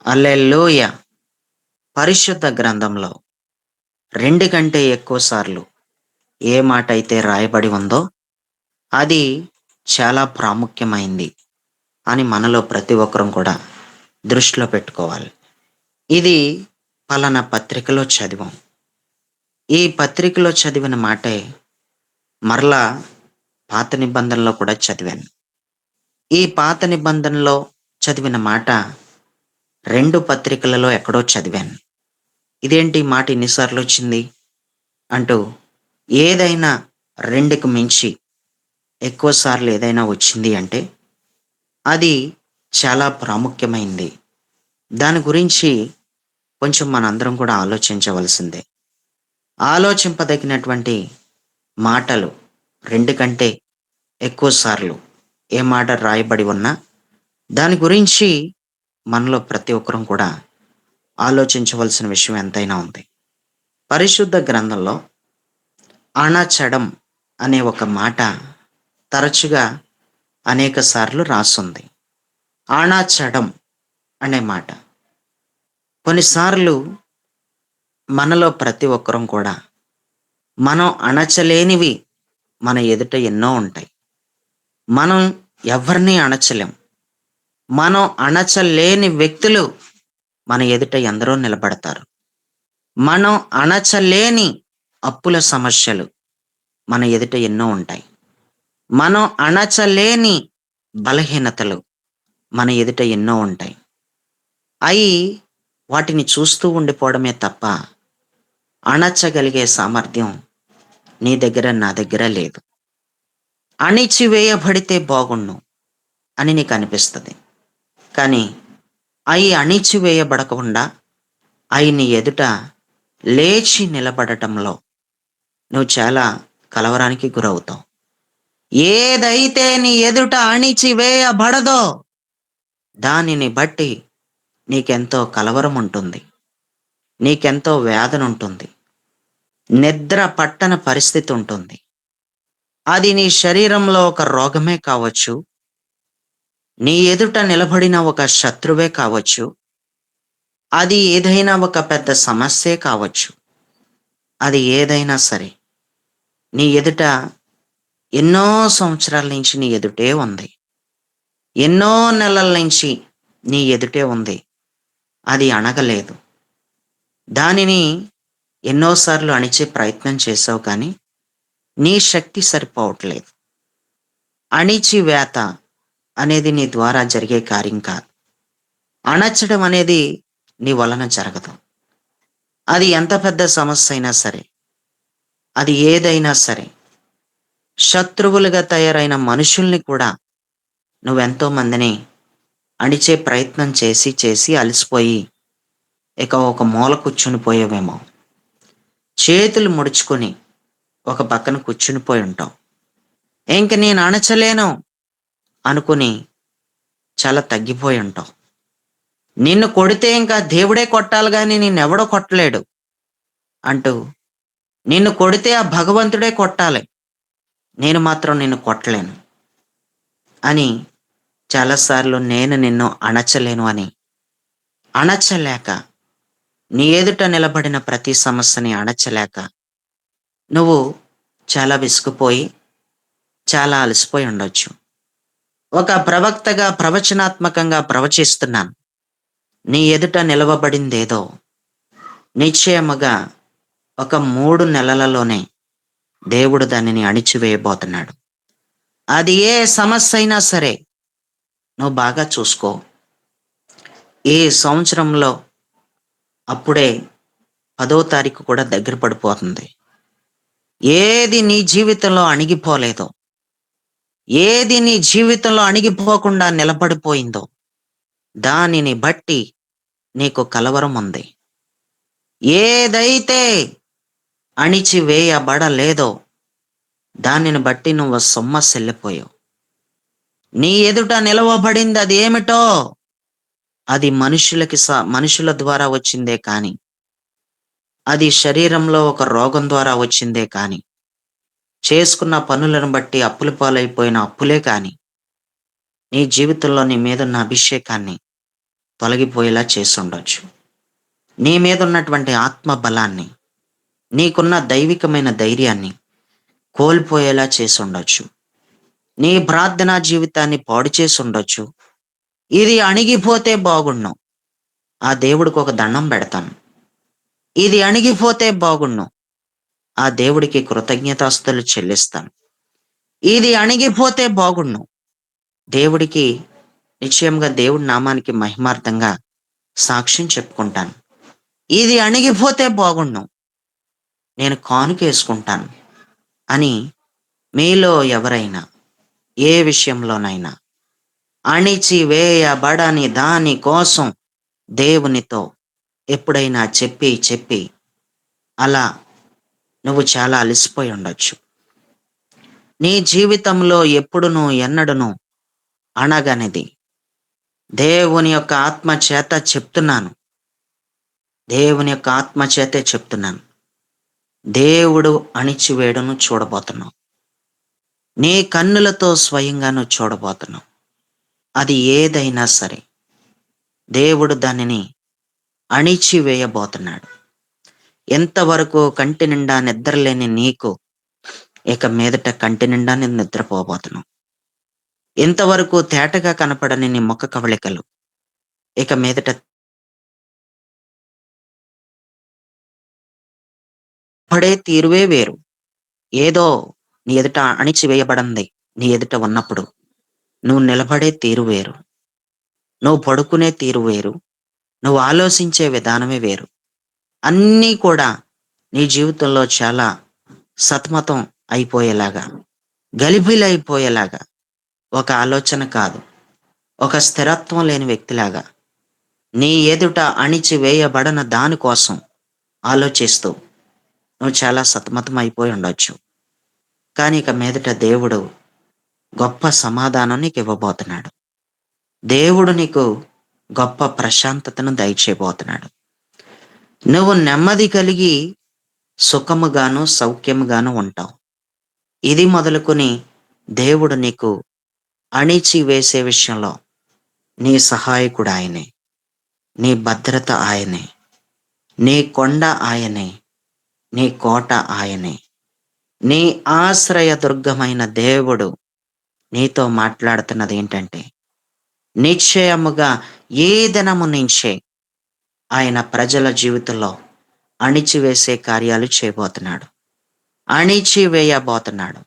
హల్లెలూయా! పరిశుద్ధ గ్రంథంలో 2 కంటే ఎక్కువ సార్లు ఏ మాటైతే రాయబడి ఉందో, అది చాలా ప్రాముఖ్యమైంది అని మనలో ప్రతి ఒక్కరం కూడా దృష్టిలో పెట్టుకోవాలి. ఇది పలానా పత్రికలో చదివాం. ఈ పత్రికలో చదివిన మాటే మరలా పాత నిబంధనలో కూడా చదివాను. ఈ పాత నిబంధనలో చదివిన మాట 2 పత్రికలలో ఎక్కడో చదివాను. ఇదేంటి ఈ మాట ఇన్ని సార్లొచ్చింది అంటూ ఏదైనా 2కి మించి ఎక్కువ సార్లు ఏదైనా వచ్చింది అంటే అది చాలా ప్రాముఖ్యమైంది. దాని గురించి కొంచెం మనందరం కూడా ఆలోచించవలసిందే. ఆలోచింపదగినటువంటి మాటలు 2 కంటే ఎక్కువ సార్లు ఏ మాట రాయబడి ఉన్నా దాని గురించి మనలో ప్రతి ఒక్కరం కూడా ఆలోచించవలసిన విషయం ఎంతైనా ఉంది. పరిశుద్ధ గ్రంథంలో అణచడం అనే ఒక మాట తరచుగా అనేక సార్లు రాసుంది. అణచడం అనే మాట. కొన్నిసార్లు మనలో ప్రతి ఒక్కరం కూడా మనం అణచలేనివి మన ఎదుట ఎన్నో ఉంటాయి. మనం ఎవరిని అణచలేం. మనం అణచలేని వ్యక్తులు మన ఎదుట ఎందరో నిలబడతారు. మనం అణచలేని అప్పుల సమస్యలు మన ఎదుట ఎన్నో ఉంటాయి. మనం అణచలేని బలహీనతలు మన ఎదుట ఎన్నో ఉంటాయి. అయి వాటిని చూస్తూ ఉండిపోవడమే తప్ప అణచగలిగే సామర్థ్యం నీ దగ్గర నా దగ్గర లేదు. అణిచివేయబడితే బాగుండు అని నీకు అనిపిస్తది. కానీ అయి అణిచివేయబడకుండా అయి నీ ఎదుట లేచి నిలబడటంలో నువ్వు చాలా కలవరానికి గురవుతావు. ఏదైతే నీ ఎదుట అణిచివేయబడదో దానిని బట్టి నీకెంతో కలవరం ఉంటుంది. నీకెంతో వేదన ఉంటుంది. నిద్ర పట్టని పరిస్థితి ఉంటుంది. అది నీ శరీరంలో ఒక రోగమే కావచ్చు. నీ ఎదుట నిలబడిన ఒక శత్రువే కావచ్చు. అది ఏదైనా ఒక పెద్ద సమస్యే కావచ్చు. అది ఏదైనా సరే. నీ ఎదుట ఎన్నో సంవత్సరాల నుంచి నీ ఎదుటే ఉంది. ఎన్నో నెలల నుంచి నీ ఎదుటే ఉంది. అది అణగలేదు. దానిని ఎన్నోసార్లు అణిచే ప్రయత్నం చేసావు కానీ నీ శక్తి సరిపోవట్లేదు. అణిచివేత అనేది నీ ద్వారా జరిగే కార్యం కాదు. అణచడం అనేది నీ వలన జరగదు. అది ఎంత పెద్ద సమస్య అయినా సరే, అది ఏదైనా సరే, శత్రువులుగా తయారైన మనుషుల్ని కూడా నువ్వెంతో మందిని అణిచే ప్రయత్నం చేసి చేసి అలసిపోయి ఇక ఒక మూల కూర్చుని పోయావేమో. చేతులు ముడుచుకొని ఒక పక్కన కూర్చుని పోయి ఉంటావు. ఇంక నేను అణచలేను అనుకుని చాలా తగ్గిపోయి ఉంటావు. నిన్ను కొడితే ఇంకా దేవుడే కొట్టాలి గాని నిన్నెవడో కొట్టలేడు అంటూ నిన్ను కొడితే ఆ భగవంతుడే కొట్టాలి. నేను మాత్రం నిన్ను కొట్టలేను అని చాలాసార్లు నేను నిన్ను అణచలేను అని అణచలేక నీ ఎదుట నిలబడిన ప్రతి సమస్యని అణచలేక నువ్వు చాలా విసుగుపోయి చాలా అలసిపోయి ఉండొచ్చు. ఒక ప్రవక్తగా ప్రవచనాత్మకంగా ప్రవచిస్తున్నాను. నీ ఎదుట నిలవబడిందేదో నిశ్చయముగా ఒక 3 నెలలలోనే దేవుడు దానిని అణిచివేయబోతున్నాడు. అది ఏ సమస్య అయినా సరే నువ్వు బాగా చూసుకో. ఈ సంవత్సరంలో అప్పుడే 10వ తారీఖు కూడా దగ్గర పడిపోతుంది. ఏది నీ జీవితంలో అణిగిపోలేదో, ఏది నీ జీవితంలో అణిగిపోకుండా నిలబడిపోయిందో దానిని బట్టి నీకు కలవరం ఉంది. ఏదైతే అణిచివేయబడలేదో దానిని బట్టి నువ్వు సొమ్మసిల్లిపోయావు. నీ ఎదుట నిలవబడింది అది ఏమిటో అది మనుషుల ద్వారా వచ్చిందే కాని అది శరీరంలో ఒక రోగం ద్వారా వచ్చిందే కాని చేసుకున్న పనులను బట్టి అప్పుల పాలైపోయిన అప్పులే కాని నీ జీవితంలో నీ మీదున్న అభిషేకాన్ని తొలగిపోయేలా చేసుండొచ్చు. నీ మీద ఉన్నటువంటి ఆత్మ బలాన్ని, నీకున్న దైవికమైన ధైర్యాన్ని కోల్పోయేలా చేసుండొచ్చు. నీ ప్రార్థనా జీవితాన్ని పాడు చేసుండొచ్చు. ఇది అణిగిపోతే బాగున్ను. ఆ దేవుడికి ఒక దండం పెడతాను. ఇది అణిగిపోతే బాగున్ను. ఆ దేవుడికి కృతజ్ఞతాస్తుతులు చెల్లిస్తాను. ఇది అణిగిపోతే బాగున్ను. దేవుడికి నిశ్చయంగా దేవుడి నామానికి మహిమార్థంగా సాక్ష్యం చెప్పుకుంటాను. ఇది అణిగిపోతే బాగున్ను. నేను కానుకేసుకుంటాను అని మీలో ఎవరైనా ఏ విషయంలోనైనా అణిచివేయబడని దాని కోసం దేవునితో ఎప్పుడైనా చెప్పి చెప్పి అలా నువ్వు చాలా అలసిపోయి ఉండొచ్చు. నీ జీవితంలో ఎప్పుడును ఎన్నడును అణగనిది దేవుని యొక్క ఆత్మ చేత చెప్తున్నాను. దేవుని యొక్క ఆత్మ చేతే చెప్తున్నాను. దేవుడు అణిచివేయడను చూడబోతున్నావు. నీ కన్నులతో స్వయంగా నువ్వు చూడబోతున్నావు. అది ఏదైనా సరే దేవుడు దానిని అణిచివేయబోతున్నాడు. ఎంతవరకు కంటి నిండా నిద్రలేని నీకు ఇక మీదట కంటి నిండా నేను నిద్రపోబోతున్నావు. ఇంతవరకు తేటగా కనపడని నీ ముఖ కవళికలు ఇక మీదట పడే తీరువే వేరు. ఏదో నీ ఎదుట అణిచివేయబడింది నీ ఎదుట ఉన్నప్పుడు నువ్వు నిలబడే తీరు వేరు. నువ్వు పడుకునే తీరు వేరు. నువ్వు ఆలోచించే విధానమే వేరు. అన్నీ కూడా నీ జీవితంలో చాలా సతమతం అయిపోయేలాగా, గలిబిలైపోయేలాగా, ఒక ఆలోచన కాదు, ఒక స్థిరత్వం లేని వ్యక్తిలాగా నీ ఎదుట అణిచివేయబడన దాని కోసం ఆలోచిస్తూ నువ్వు చాలా సతమతం అయిపోయి ఉండొచ్చు. కానీ ఇక మీదట దేవుడు గొప్ప సమాధానం నీకు ఇవ్వబోతున్నాడు. దేవుడు నీకు గొప్ప ప్రశాంతతను దయచేయబోతున్నాడు. నువ్వు నెమ్మది కలిగి సుఖముగాను సౌఖ్యముగాను ఉంటావు. ఇది మొదలుకొని దేవుడు నీకు అణిచివేసే విషయంలో నీ సహాయకుడు ఆయనే. నీ భద్రత ఆయనే. నీ కొండ ఆయనే. నీ కోట ఆయనే. నీ ఆశ్రయదుర్గమైన దేవుడు నీతో మాట్లాడుతున్నది ఏంటంటే, నిశ్చయముగా ఈ దినము నుంచే ఆయన ప్రజల జీవితంలో అణిచివేసే కార్యాలు చేయబోతున్నాడు. అణిచివేయబోతున్నాడు.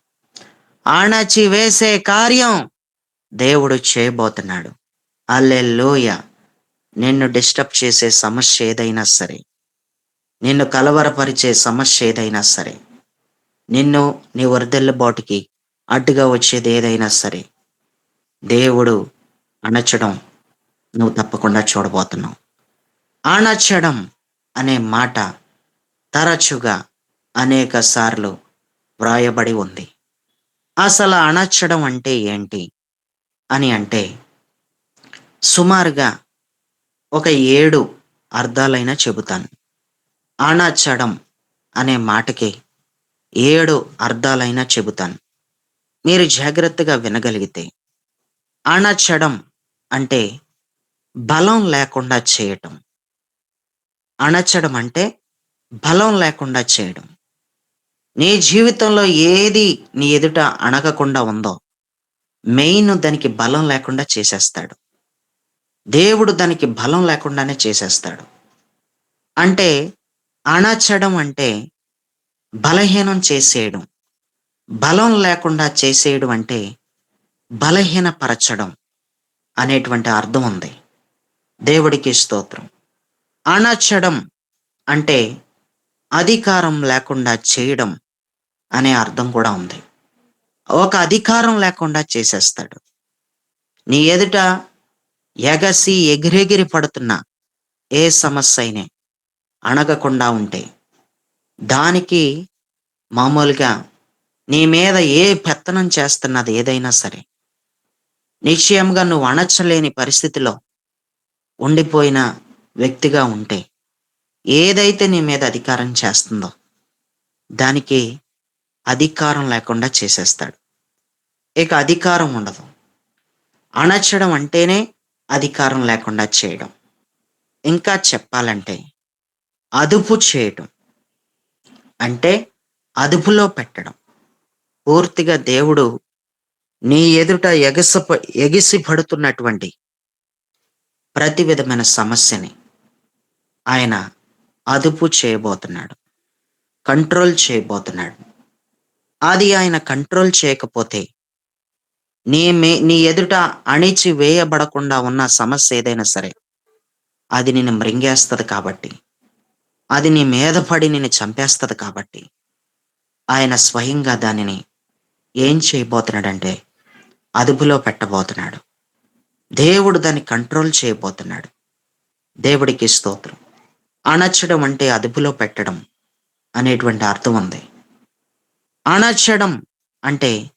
అణచివేసే కార్యం దేవుడు చేయబోతున్నాడు. హల్లెలూయా. నిన్ను డిస్టర్బ్ చేసే సమస్య ఏదైనా సరే, నిన్ను కలవరపరిచే సమస్య ఏదైనా సరే, నిన్ను నీ వరదెల్లుబాటుకి అడ్డుగా వచ్చేది ఏదైనా సరే, దేవుడు అణచడం నువ్వు తప్పకుండా చూడబోతున్నావు. అణచడం అనే మాట తరచుగా అనేక సార్లు వ్రాయబడి ఉంది. అసలు అణచడం అంటే ఏంటి అని అంటే, సుమారుగా ఒక 7 అర్థాలైనా చెబుతాను. అణచడం అనే మాటకి 7 అర్థాలైనా చెబుతాను. మీరు జాగ్రత్తగా వినగలిగితే, అణచడం అంటే బలం లేకుండా చేయటం. అణచడం అంటే బలం లేకుండా చేయడం. నీ జీవితంలో ఏది నీ ఎదుట అణగకుండా ఉందో, మెయిన్ దానికి బలం లేకుండా చేసేస్తాడు. దేవుడు దానికి బలం లేకుండానే చేసేస్తాడు. అంటే అణచడం అంటే బలహీనం చేసేయడం. బలం లేకుండా చేసేయడం అంటే బలహీనపరచడం అనేటువంటి అర్థం ఉంది. దేవుడికి స్తోత్రం. అణచడం అంటే అధికారం లేకుండా చేయడం అనే అర్థం కూడా ఉంది. ఒక అధికారం లేకుండా చేసేస్తాడు. నీ ఎదుట ఎగసి ఎగిరెగిరి పడుతున్న ఏ సమస్య అయినా అణగకుండా ఉంటే, దానికి మామూలుగా నీ మీద ఏ పెత్తనం చేస్తున్నది ఏదైనా సరే, నిశ్చయంగా నువ్వు అణచలేని పరిస్థితిలో ఉండిపోయిన వ్యక్తిగా ఉంటే, ఏదైతే నీ మీద అధికారం చేస్తుందో దానికి అధికారం లేకుండా చేసేస్తాడు. ఇక అధికారం ఉండదు. అణచడం అంటేనే అధికారం లేకుండా చేయడం. ఇంకా చెప్పాలంటే అదుపు చేయటం. అంటే అదుపులో పెట్టడం. పూర్తిగా దేవుడు నీ ఎదుట ఎగిసి పడుతున్నటువంటి ప్రతి విధమైన సమస్యని ఆయన అదుపు చేయబోతున్నాడు. కంట్రోల్ చేయబోతున్నాడు. అది ఆయన కంట్రోల్ చేయకపోతే నీ ఎదుట అణిచి వేయబడకుండా ఉన్న సమస్య ఏదైనా సరే, అది నిన్ను మృంగేస్తది కాబట్టి, అది నీ మీద పడి నిన్ను చంపేస్తది కాబట్టి, ఆయన స్వయంగా దానిని ఏం చేయబోతున్నాడంటే అదుపులో పెట్టబోతున్నాడు. దేవుడు దాన్ని కంట్రోల్ చేయబోతున్నాడు. దేవుడికి స్తోత్రం. అణచడం అంటే అదుపులో పెట్టడం అనేటువంటి అర్థం ఉంది. అణచడం అంటే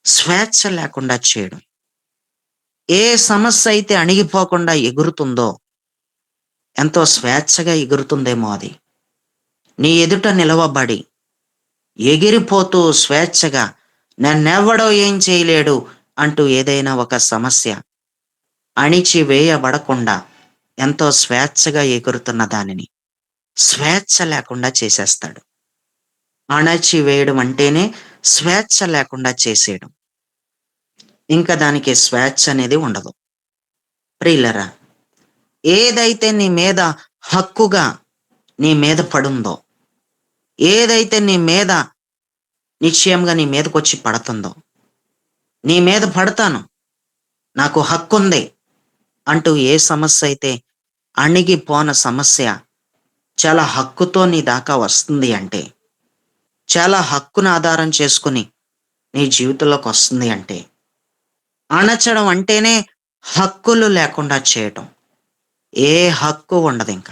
స్వేచ్ఛ లేకుండా చేయడం. ఏ సమస్య అయితే అణిగిపోకుండా ఎగురుతుందో, ఎంతో స్వేచ్ఛగా ఎగురుతుందేమో అది. నీ ఎదుట నిలవబడి, ఎగిరిపోతూ స్వేచ్ఛగా నన్నెవ్వడో ఏం చేయలేడు అంటూ ఏదైనా ఒక సమస్య అణిచివేయబడకుండా ఎంతో స్వేచ్ఛగా ఎగురుతున్న దానిని స్వేచ్ఛ లేకుండా చేసేస్తాడు. అణచివేయడం అంటేనే స్వేచ్ఛ లేకుండా చేసేయడం. ఇంకా దానికి స్వేచ్ఛ అనేది ఉండదు. ప్రియులరా, ఏదైతే నీ మీద హక్కుగా నీ మీద పడుందో, ఏదైతే నీ మీద నిశ్చయంగా నీ మీదకొచ్చి పడుతుందో, నీ మీద పడతాను, నాకు హక్కుంది అంటూ ఏ సమస్య అయితే అణిగిపోన సమస్య చాలా హక్కుతో నీ దాకా వస్తుంది అంటే, చాలా హక్కును ఆధారం చేసుకుని నీ జీవితంలోకి వస్తుంది అంటే, అణచడం అంటేనే హక్కులు లేకుండా చేయటం. ఏ హక్కు ఉండదింక.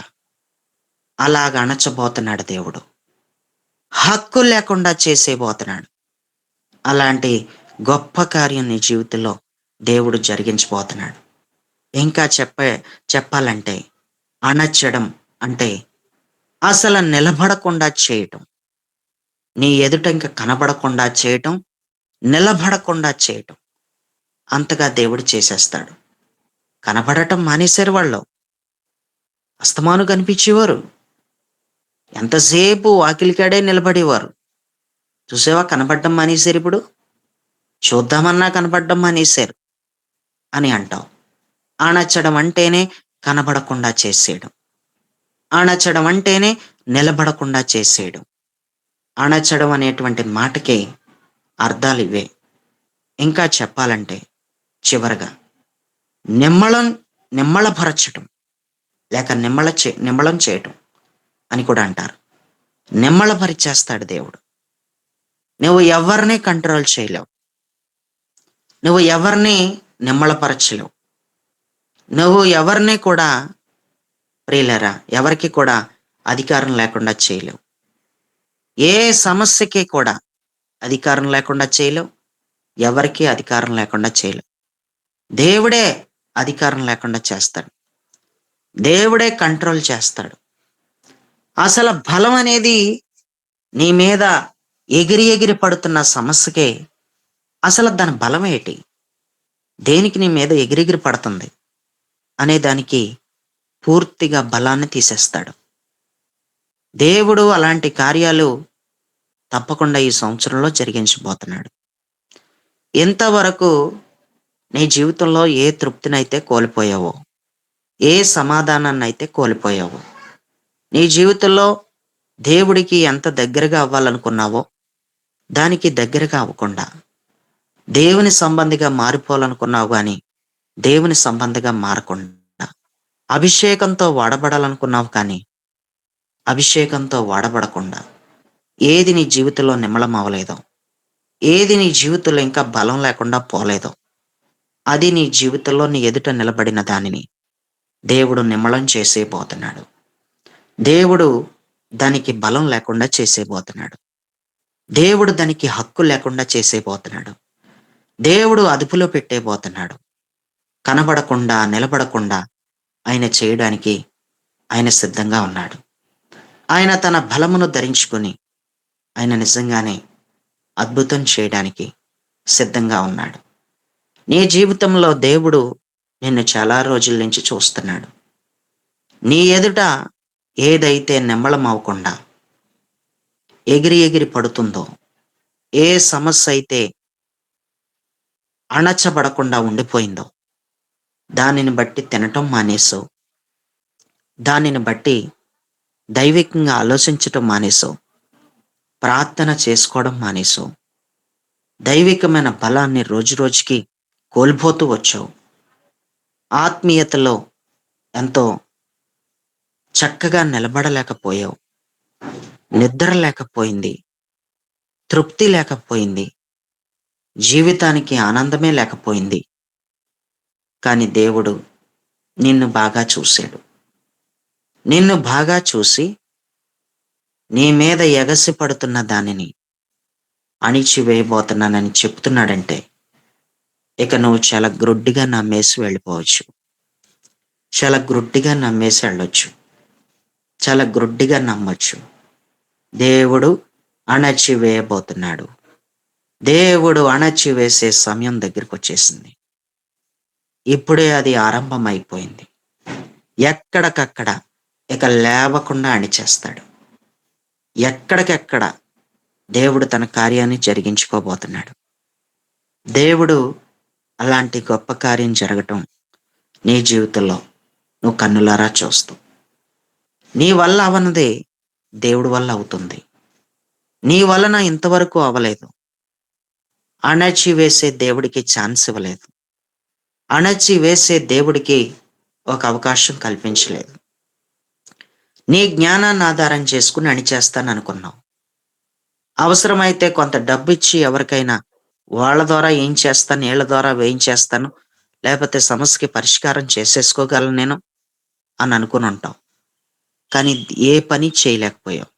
అలాగ అణచబోతున్నాడు దేవుడు. హక్కు లేకుండా చేసేయబోతున్నాడు. అలాంటి గొప్ప కార్యం నీ జీవితంలో దేవుడు జరిగించబోతున్నాడు. ఇంకా చెప్పాలంటే అణచడం అంటే అసలు నిలబడకుండా చేయటం. నీ ఎదుట ఇంక కనబడకుండా చేయటం, నిలబడకుండా చేయటం. అంతగా దేవుడు చేసేస్తాడు. కనబడటం మానేశారు వాళ్ళు. అస్తమాను కనిపించేవారు. ఎంతసేపు వాకిలికాడే నిలబడేవారు. చూసావా కనపడడం మానేశారు ఇప్పుడు. చూద్దామన్నా కనపడడం మానేశారు అని అంటావు. అణచడం అంటేనే కనబడకుండా చేసేయడం. అణచడం అంటేనే నిలబడకుండా చేసేయడం. అణచడం అనేటువంటి మాటకి అర్థాలు ఇవే. ఇంకా చెప్పాలంటే చివరగా నిమ్మళం నిమ్మళపరచటం లేక నిమ్మళం చేయటం అని కూడా అంటారు. నిమ్మళపరిచేస్తాడు దేవుడు. నువ్వు ఎవరిని కంట్రోల్ చేయలేవు. నువ్వు ఎవరిని నిమ్మళపరచలేవు. నువ్వు ఎవరిని కూడా ప్రియులారా ఎవరికి కూడా అధికారం లేకుండా చేయలేవు. ఏ సమస్యకి కూడా అధికారం లేకుండా చేయలేవు. ఎవరికీ అధికారం లేకుండా చేయలేవు. దేవుడే అధికారం లేకుండా చేస్తాడు. దేవుడే కంట్రోల్ చేస్తాడు. అసలు బలం అనేది నీ మీద ఎగిరి ఎగిరి పడుతున్న సమస్యకే అసలు దాని బలం ఏంటి? దేనికి నీ మీద ఎగిరెగిరి పడుతుంది అనే దానికి పూర్తిగా బలాన్ని తీసేస్తాడు. దేవుడు అలాంటి కార్యాలు తప్పకుండా ఈ సంవత్సరంలో జరిగించబోతున్నాడు. ఇంతవరకు నీ జీవితంలో ఏ తృప్తినైతే కోల్పోయావో, ఏ సమాధానాన్ని అయితే కోల్పోయావో, నీ జీవితంలో దేవుడికి ఎంత దగ్గరగా అవ్వాలనుకున్నావో దానికి దగ్గరగా అవ్వకుండా దేవుని సంబంధిగా మారిపోవాలనుకున్నావు కానీ దేవుని సంబంధిగా మారకుండా, అభిషేకంతో వాడబడాలనుకున్నావు కానీ అభిషేకంతో వాడబడకుండా, ఏది నీ జీవితంలో నిమ్మలం అవ్వలేదో, ఏది నీ జీవితంలో ఇంకా బలం లేకుండా పోలేదో, అది నీ జీవితంలో నీ ఎదుట నిలబడిన దానిని దేవుడు నిమ్మళం చేసేయబోతున్నాడు. దేవుడు దానికి బలం లేకుండా చేసేయబోతున్నాడు. దేవుడు దానికి హక్కు లేకుండా చేసేయబోతున్నాడు. దేవుడు అదుపులో పెట్టేయబోతున్నాడు. కనబడకుండా నిలబడకుండా ఆయన చేయడానికి ఆయన సిద్ధంగా ఉన్నాడు. ఆయన తన బలమును ధరించుకొని ఆయన నిజంగానే అద్భుతం చేయడానికి సిద్ధంగా ఉన్నాడు. నీ జీవితంలో దేవుడు నిన్ను చాలా రోజుల నుంచి చూస్తున్నాడు. నీ ఎదుట ఏదైతే నెమ్మళమవ్వకుండా ఎగిరి ఎగిరి పడుతుందో, ఏ సమస్య అయితే అణచబడకుండా ఉండిపోయిందో, దానిని బట్టి తినటం మానేసావు. దానిని బట్టి దైవికంగా ఆలోచించటం మానేసావు. ప్రార్థన చేసుకోవడం మానేసావు. దైవికమైన బలాన్ని రోజురోజుకి కోల్పోతూ వచ్చావు. ఆత్మీయతలో ఎంతో చక్కగా నిలబడలేకపోయావు. నిద్ర లేకపోయింది. తృప్తి లేకపోయింది. జీవితానికి ఆనందమే లేకపోయింది. కానీ దేవుడు నిన్ను బాగా చూశాడు. నిన్ను బాగా చూసి నీ మీద ఎగసి పడుతున్న దానిని అణిచివేయబోతున్నానని చెప్తున్నాడంటే, ఇక నువ్వు చాలా గ్రుడ్డిగా నమ్మేసి వెళ్ళిపోవచ్చు. చాలా గ్రుడ్డిగా నమ్మేసి వెళ్ళొచ్చు. చాలా గ్రుడ్డిగా నమ్మొచ్చు. దేవుడు అణచివేయబోతున్నాడు. దేవుడు అణచివేసే సమయం దగ్గరికి వచ్చేసింది. ఇప్పుడే అది ఆరంభమైపోయింది. ఎక్కడికక్కడ ఇక లేవకుండా అణిచేస్తాడు. ఎక్కడికెక్కడ దేవుడు తన కార్యాన్ని జరిగించుకోబోతున్నాడు. దేవుడు అలాంటి గొప్ప కార్యం జరగటం నీ జీవితంలో నువ్వు కన్నులారా చూస్తావు. నీ వల్ల అవనదే దేవుడి వల్ల అవుతుంది. నీ వలన ఇంతవరకు అవ్వలేదు. అణచివేసే దేవుడికి ఛాన్స్ ఇవ్వలేదు. అణచివేసే దేవుడికి ఒక అవకాశం కల్పించలేదు. నీ జ్ఞానాన్ని ఆధారం చేసుకుని అణిచేస్తాననుకున్నావు. అవసరమైతే కొంత డబ్బిచ్చి ఎవరికైనా వాళ్ళ ద్వారా ఏం చేస్తాను, వీళ్ళ ద్వారా వేయించేస్తాను, లేకపోతే సమస్యకి పరిష్కారం చేసేసుకోగలను నేను అని అనుకుని ఉంటావు. కానీ ఏ పని చేయలేకపోయావు.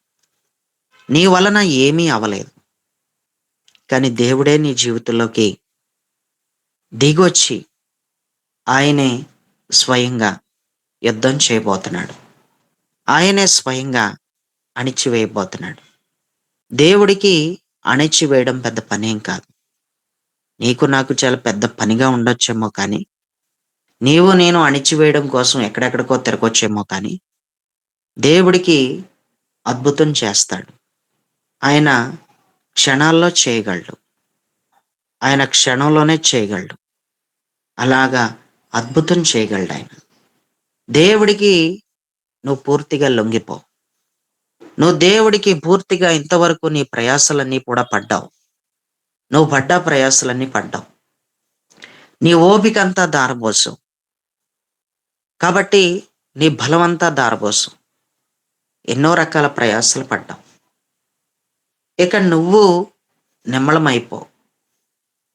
నీ వలన ఏమీ అవ్వలేదు. కానీ దేవుడే నీ జీవితంలోకి దిగొచ్చి ఆయనే స్వయంగా యుద్ధం చేయబోతున్నాడు. ఆయనే స్వయంగా అణిచివేయబోతున్నాడు. దేవుడికి అణిచివేయడం పెద్ద పనేం కాదు. నీకు నాకు చాలా పెద్ద పనిగా ఉండొచ్చేమో కానీ, నీవు నేను అణిచివేయడం కోసం ఎక్కడెక్కడికో తిరగొచ్చేమో కానీ, దేవుడికి అద్భుతం చేస్తాడు. ఆయన క్షణాల్లో చేయగలడు. ఆయన క్షణంలోనే చేయగలడు. అలాగా అద్భుతం చేయగలడు ఆయన. దేవుడికి నువ్వు పూర్తిగా లొంగిపో. నువ్వు దేవుడికి పూర్తిగా ఇంతవరకు నీ ప్రయాసలన్నీ కూడా పడ్డావు. నువ్వు పడ్డ ప్రయాసలన్నీ పడ్డావు. నీ ఓపికంతా దారబోసు. కాబట్టి నీ బలమంతా దారబోసు. ఎన్నో రకాల ప్రయాసలు పడ్డావు. ఇక నువ్వు నిమ్మళమైపో.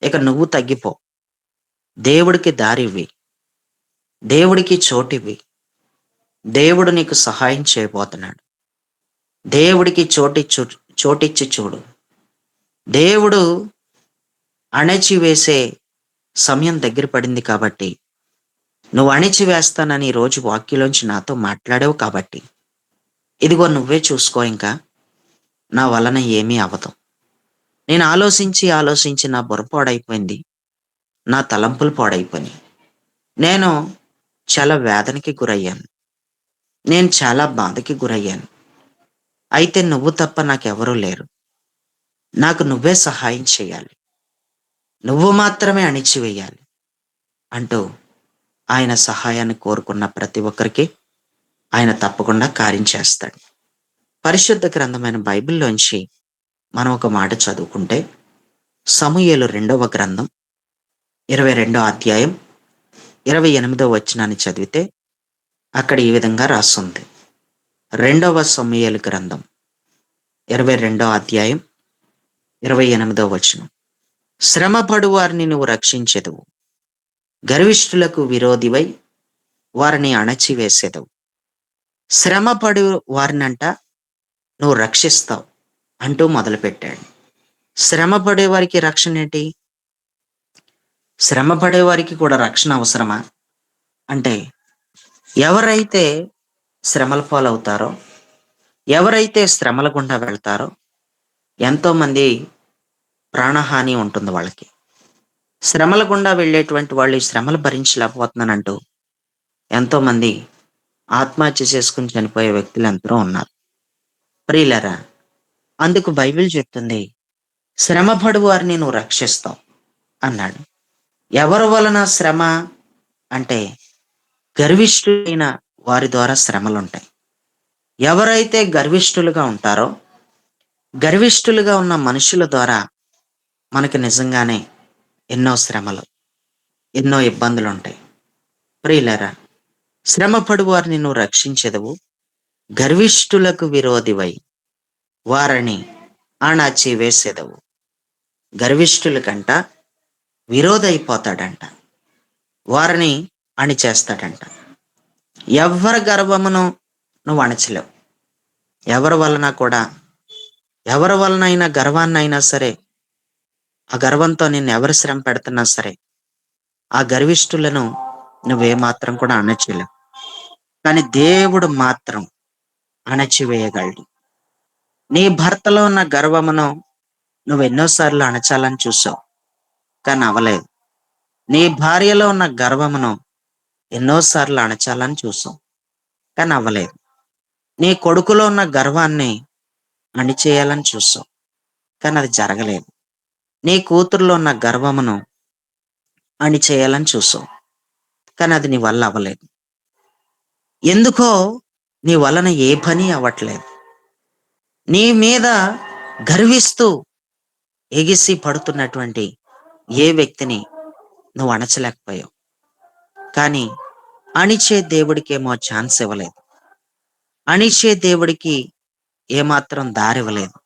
ఇక నువ్వు తగ్గిపో. దేవుడికి దారివ్వి. దేవుడికి చోటివ్వి. దేవుడు నీకు సహాయం చేయబోతున్నాడు. దేవుడికి చోటిచ్చి చూడు. దేవుడు అణచివేసే సమయం దగ్గర పడింది కాబట్టి, నువ్వు అణిచివేస్తానని ఈరోజు వాక్యలోంచి నాతో మాట్లాడావు కాబట్టి, ఇదిగో నువ్వే చూసుకో. ఇంకా నా వలన ఏమీ అవ్వదు. నేను ఆలోచించి నా బుర్ర పాడైపోయింది. నా తలంపులు పాడైపోయినాయి. నేను చాలా వేదనకి గురయ్యాను. నేను చాలా బాధకి గురయ్యాను. అయితే నువ్వు తప్ప నాకెవరూ లేరు. నాకు నువ్వే సహాయం చేయాలి. నువ్వు మాత్రమే అణిచివేయాలి అంటూ ఆయన సహాయాన్ని కోరుకున్న ప్రతి ఒక్కరికి ఆయన తప్పకుండా కార్యం చేస్తాడు. పరిశుద్ధ గ్రంథమైన బైబిల్లోంచి మనం ఒక మాట చదువుకుంటే, సమూయేలు 2వ గ్రంథం 22వ అధ్యాయం 28వ వచనాన్ని చదివితే అక్కడ ఈ విధంగా రాస్తుంది. 2వ సమూయేలు గ్రంథం 22వ అధ్యాయం 28వ వచనం. శ్రమపడు వారిని నువ్వు రక్షించెదవు. గర్విష్ఠులకు విరోధివై వారిని అణచివేసేదవు. శ్రమపడు వారినంట నువ్వు రక్షిస్తావు అంటూ మొదలుపెట్టాడు. శ్రమపడే వారికి రక్షణ ఏంటి? శ్రమపడే వారికి కూడా రక్షణ అవసరమా అంటే, ఎవరైతే శ్రమల పాలవుతారో, ఎవరైతే శ్రమల గుండా వెళ్తారో, ఎంతోమంది ప్రాణహాని ఉంటుంది వాళ్ళకి. శ్రమల గుండా వెళ్ళేటువంటి వాళ్ళు ఈ శ్రమలు భరించలేకపోతున్నానంటూ ఎంతోమంది ఆత్మహత్య చేసుకొని చనిపోయే వ్యక్తులు ఎందరో ఉన్నారు. ప్రియులారా, అందుకు బైబిల్ చెప్తుంది, శ్రమపడు వారిని నువ్వు రక్షిస్తావు అన్నాడు. ఎవరి వలన శ్రమ అంటే, గర్విష్ఠులైన వారి ద్వారా శ్రమలుంటాయి. ఎవరైతే గర్విష్ఠులుగా ఉంటారో, గర్విష్ఠులుగా ఉన్న మనుషుల ద్వారా మనకి నిజంగానే ఎన్నో శ్రమలు, ఎన్నో ఇబ్బందులుంటాయి. ప్రియులారా, శ్రమపడు వారిని నువ్వు రక్షించెదవు, గర్విష్ఠులకు విరోధివై వారిని అణచివేసెదవు. గర్విష్ఠుల కంట విరోధైపోతాడంట, వారిని అణిచేస్తాడంట. ఎవరి గర్వమును నువ్వు అణచలేవు. ఎవరి వలన కూడా, ఎవరి వలనైనా గర్వాన్నైనా సరే, ఆ గర్వంతో నిన్ను ఎవరు శ్రమ పెడుతున్నా సరే, ఆ గర్విష్ఠులను నువ్వేమాత్రం కూడా అణచలేవు. కానీ దేవుడు మాత్రం అణచివేయగలడు. నీ భర్తలో ఉన్న గర్వమును నువ్వు ఎన్నోసార్లు అణచాలని చూసావు, కానీ అవలేదు. నీ భార్యలో ఉన్న గర్వమును ఎన్నోసార్లు అణచాలని చూసావు, కానీ అవ్వలేదు. నీ కొడుకులో ఉన్న గర్వాన్ని అణిచేయాలని చూసావు, కానీ అది జరగలేదు. నీ కూతురులో ఉన్న గర్వమును అణిచేయాలని చూసావు, కానీ అది నీ వల్ల అవ్వలేదు. ఎందుకో నీ వలన ఏ పని అవ్వట్లేదు. నీ మీద గర్విస్తూ ఎగిసి పడుతున్నటువంటి ఏ వ్యక్తిని నువ్వు అణచలేకపోయావు. కానీ అణిచే దేవుడికేమో ఛాన్స్ ఇవ్వలేదు. అణిచే దేవుడికి ఏమాత్రం దారివ్వలేదు.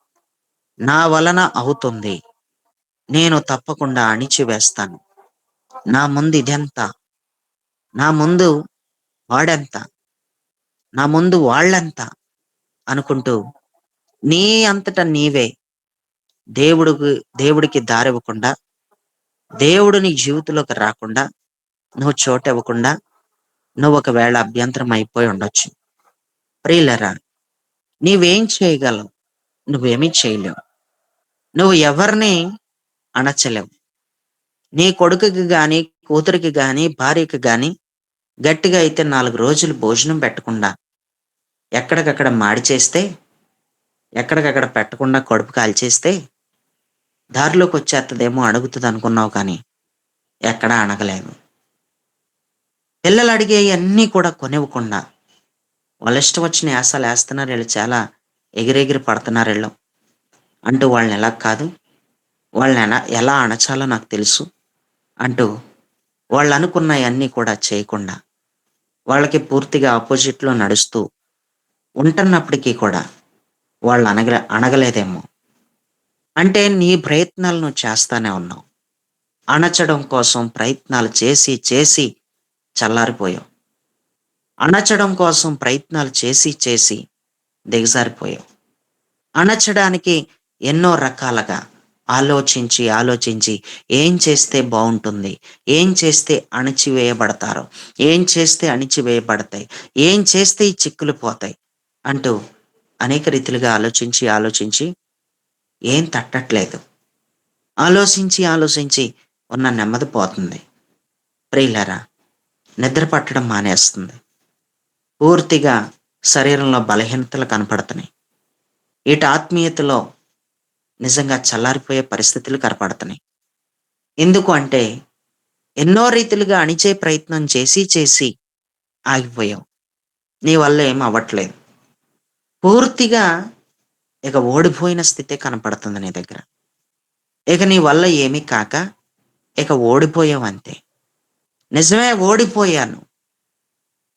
నా వలన అవుతుంది, నేను తప్పకుండా అణిచివేస్తాను. నా ముందు ఇదెంత, నా ముందు వాడెంత, నా ముందు వాళ్ళెంత అనుకుంటూ నీ అంతట నీవే దేవుడికి దేవుడికి దారివ్వకుండా, దేవుడు నీ జీవితంలోకి రాకుండా, నువ్వు చోటివ్వకుండా, నువ్వు ఒకవేళ అభ్యంతరం అయిపోయి ఉండొచ్చు. ప్రియులరా, నీవేం చేయగలవు? నువ్వేమీ చేయలేవు. నువ్వు ఎవరిని అణచలేవు. నీ కొడుకుకి గాని, కూతురికి గాని, భార్యకి గాని గట్టిగా అయితే 4 రోజులు భోజనం పెట్టకుండా, ఎక్కడికక్కడ మాడి చేస్తే, ఎక్కడికక్కడ పెట్టకుండా కడుపు కాల్చేస్తే, దారిలోకి వచ్చేత్తదేమో అడుగుతుంది అనుకున్నావు, కానీ ఎక్కడా అణగలేదు. పిల్లలు అడిగేవి అన్నీ కూడా కొనివ్వకుండా, వాళ్ళ ఇష్టం వచ్చిన యాసలు వేస్తున్నారు వీళ్ళు, చాలా ఎగిరెగిరి పడుతున్నారు వీళ్ళు అంటూ, వాళ్ళని ఎలా కాదు, వాళ్ళని ఎలా అణచాలో నాకు తెలుసు అంటూ, వాళ్ళు అనుకున్నవన్నీ కూడా చేయకుండా, వాళ్ళకి పూర్తిగా ఆపోజిట్లో నడుస్తూ ఉంటున్నప్పటికీ కూడా వాళ్ళు అణగలేదేమో. అంటే నీ ప్రయత్నాలు నువ్వు చేస్తానే ఉన్నావు. అణచడం కోసం ప్రయత్నాలు చేసి చేసి చల్లారిపోయావు. అణచడం కోసం ప్రయత్నాలు చేసి చేసి దిగజారిపోయావు. అణచడానికి ఎన్నో రకాలుగా ఆలోచించి ఆలోచించి ఏం చేస్తే బాగుంటుంది, ఏం చేస్తే అణచివేయబడతారో, ఏం చేస్తే అణిచివేయబడతాయి, ఏం చేస్తే ఈ చిక్కులు పోతాయి అంటూ అనేక రీతిలుగా ఆలోచించి ఆలోచించి ఏం తట్టట్లేదు. ఆలోచించి ఆలోచించి ఉన్న నెమ్మది పోతుంది. ప్రియులారా, నిద్ర పట్టడం మానేస్తుంది. పూర్తిగా శరీరంలో బలహీనతలు కనపడుతున్నాయి. ఇటు ఆత్మీయతలో నిజంగా చల్లారిపోయే పరిస్థితులు కనపడుతున్నాయి. ఎందుకు అంటే, ఎన్నో రీతిలుగా అణిచే ప్రయత్నం చేసి చేసి ఆగిపోయావు. నీ వల్ల ఏం అవ్వట్లేదు. పూర్తిగా ఇక ఓడిపోయిన స్థితే కనపడుతుంది నీ దగ్గర. ఇక నీ వల్ల ఏమీ కాక ఇక ఓడిపోయావు అంతే. నిజమే, ఓడిపోయాను.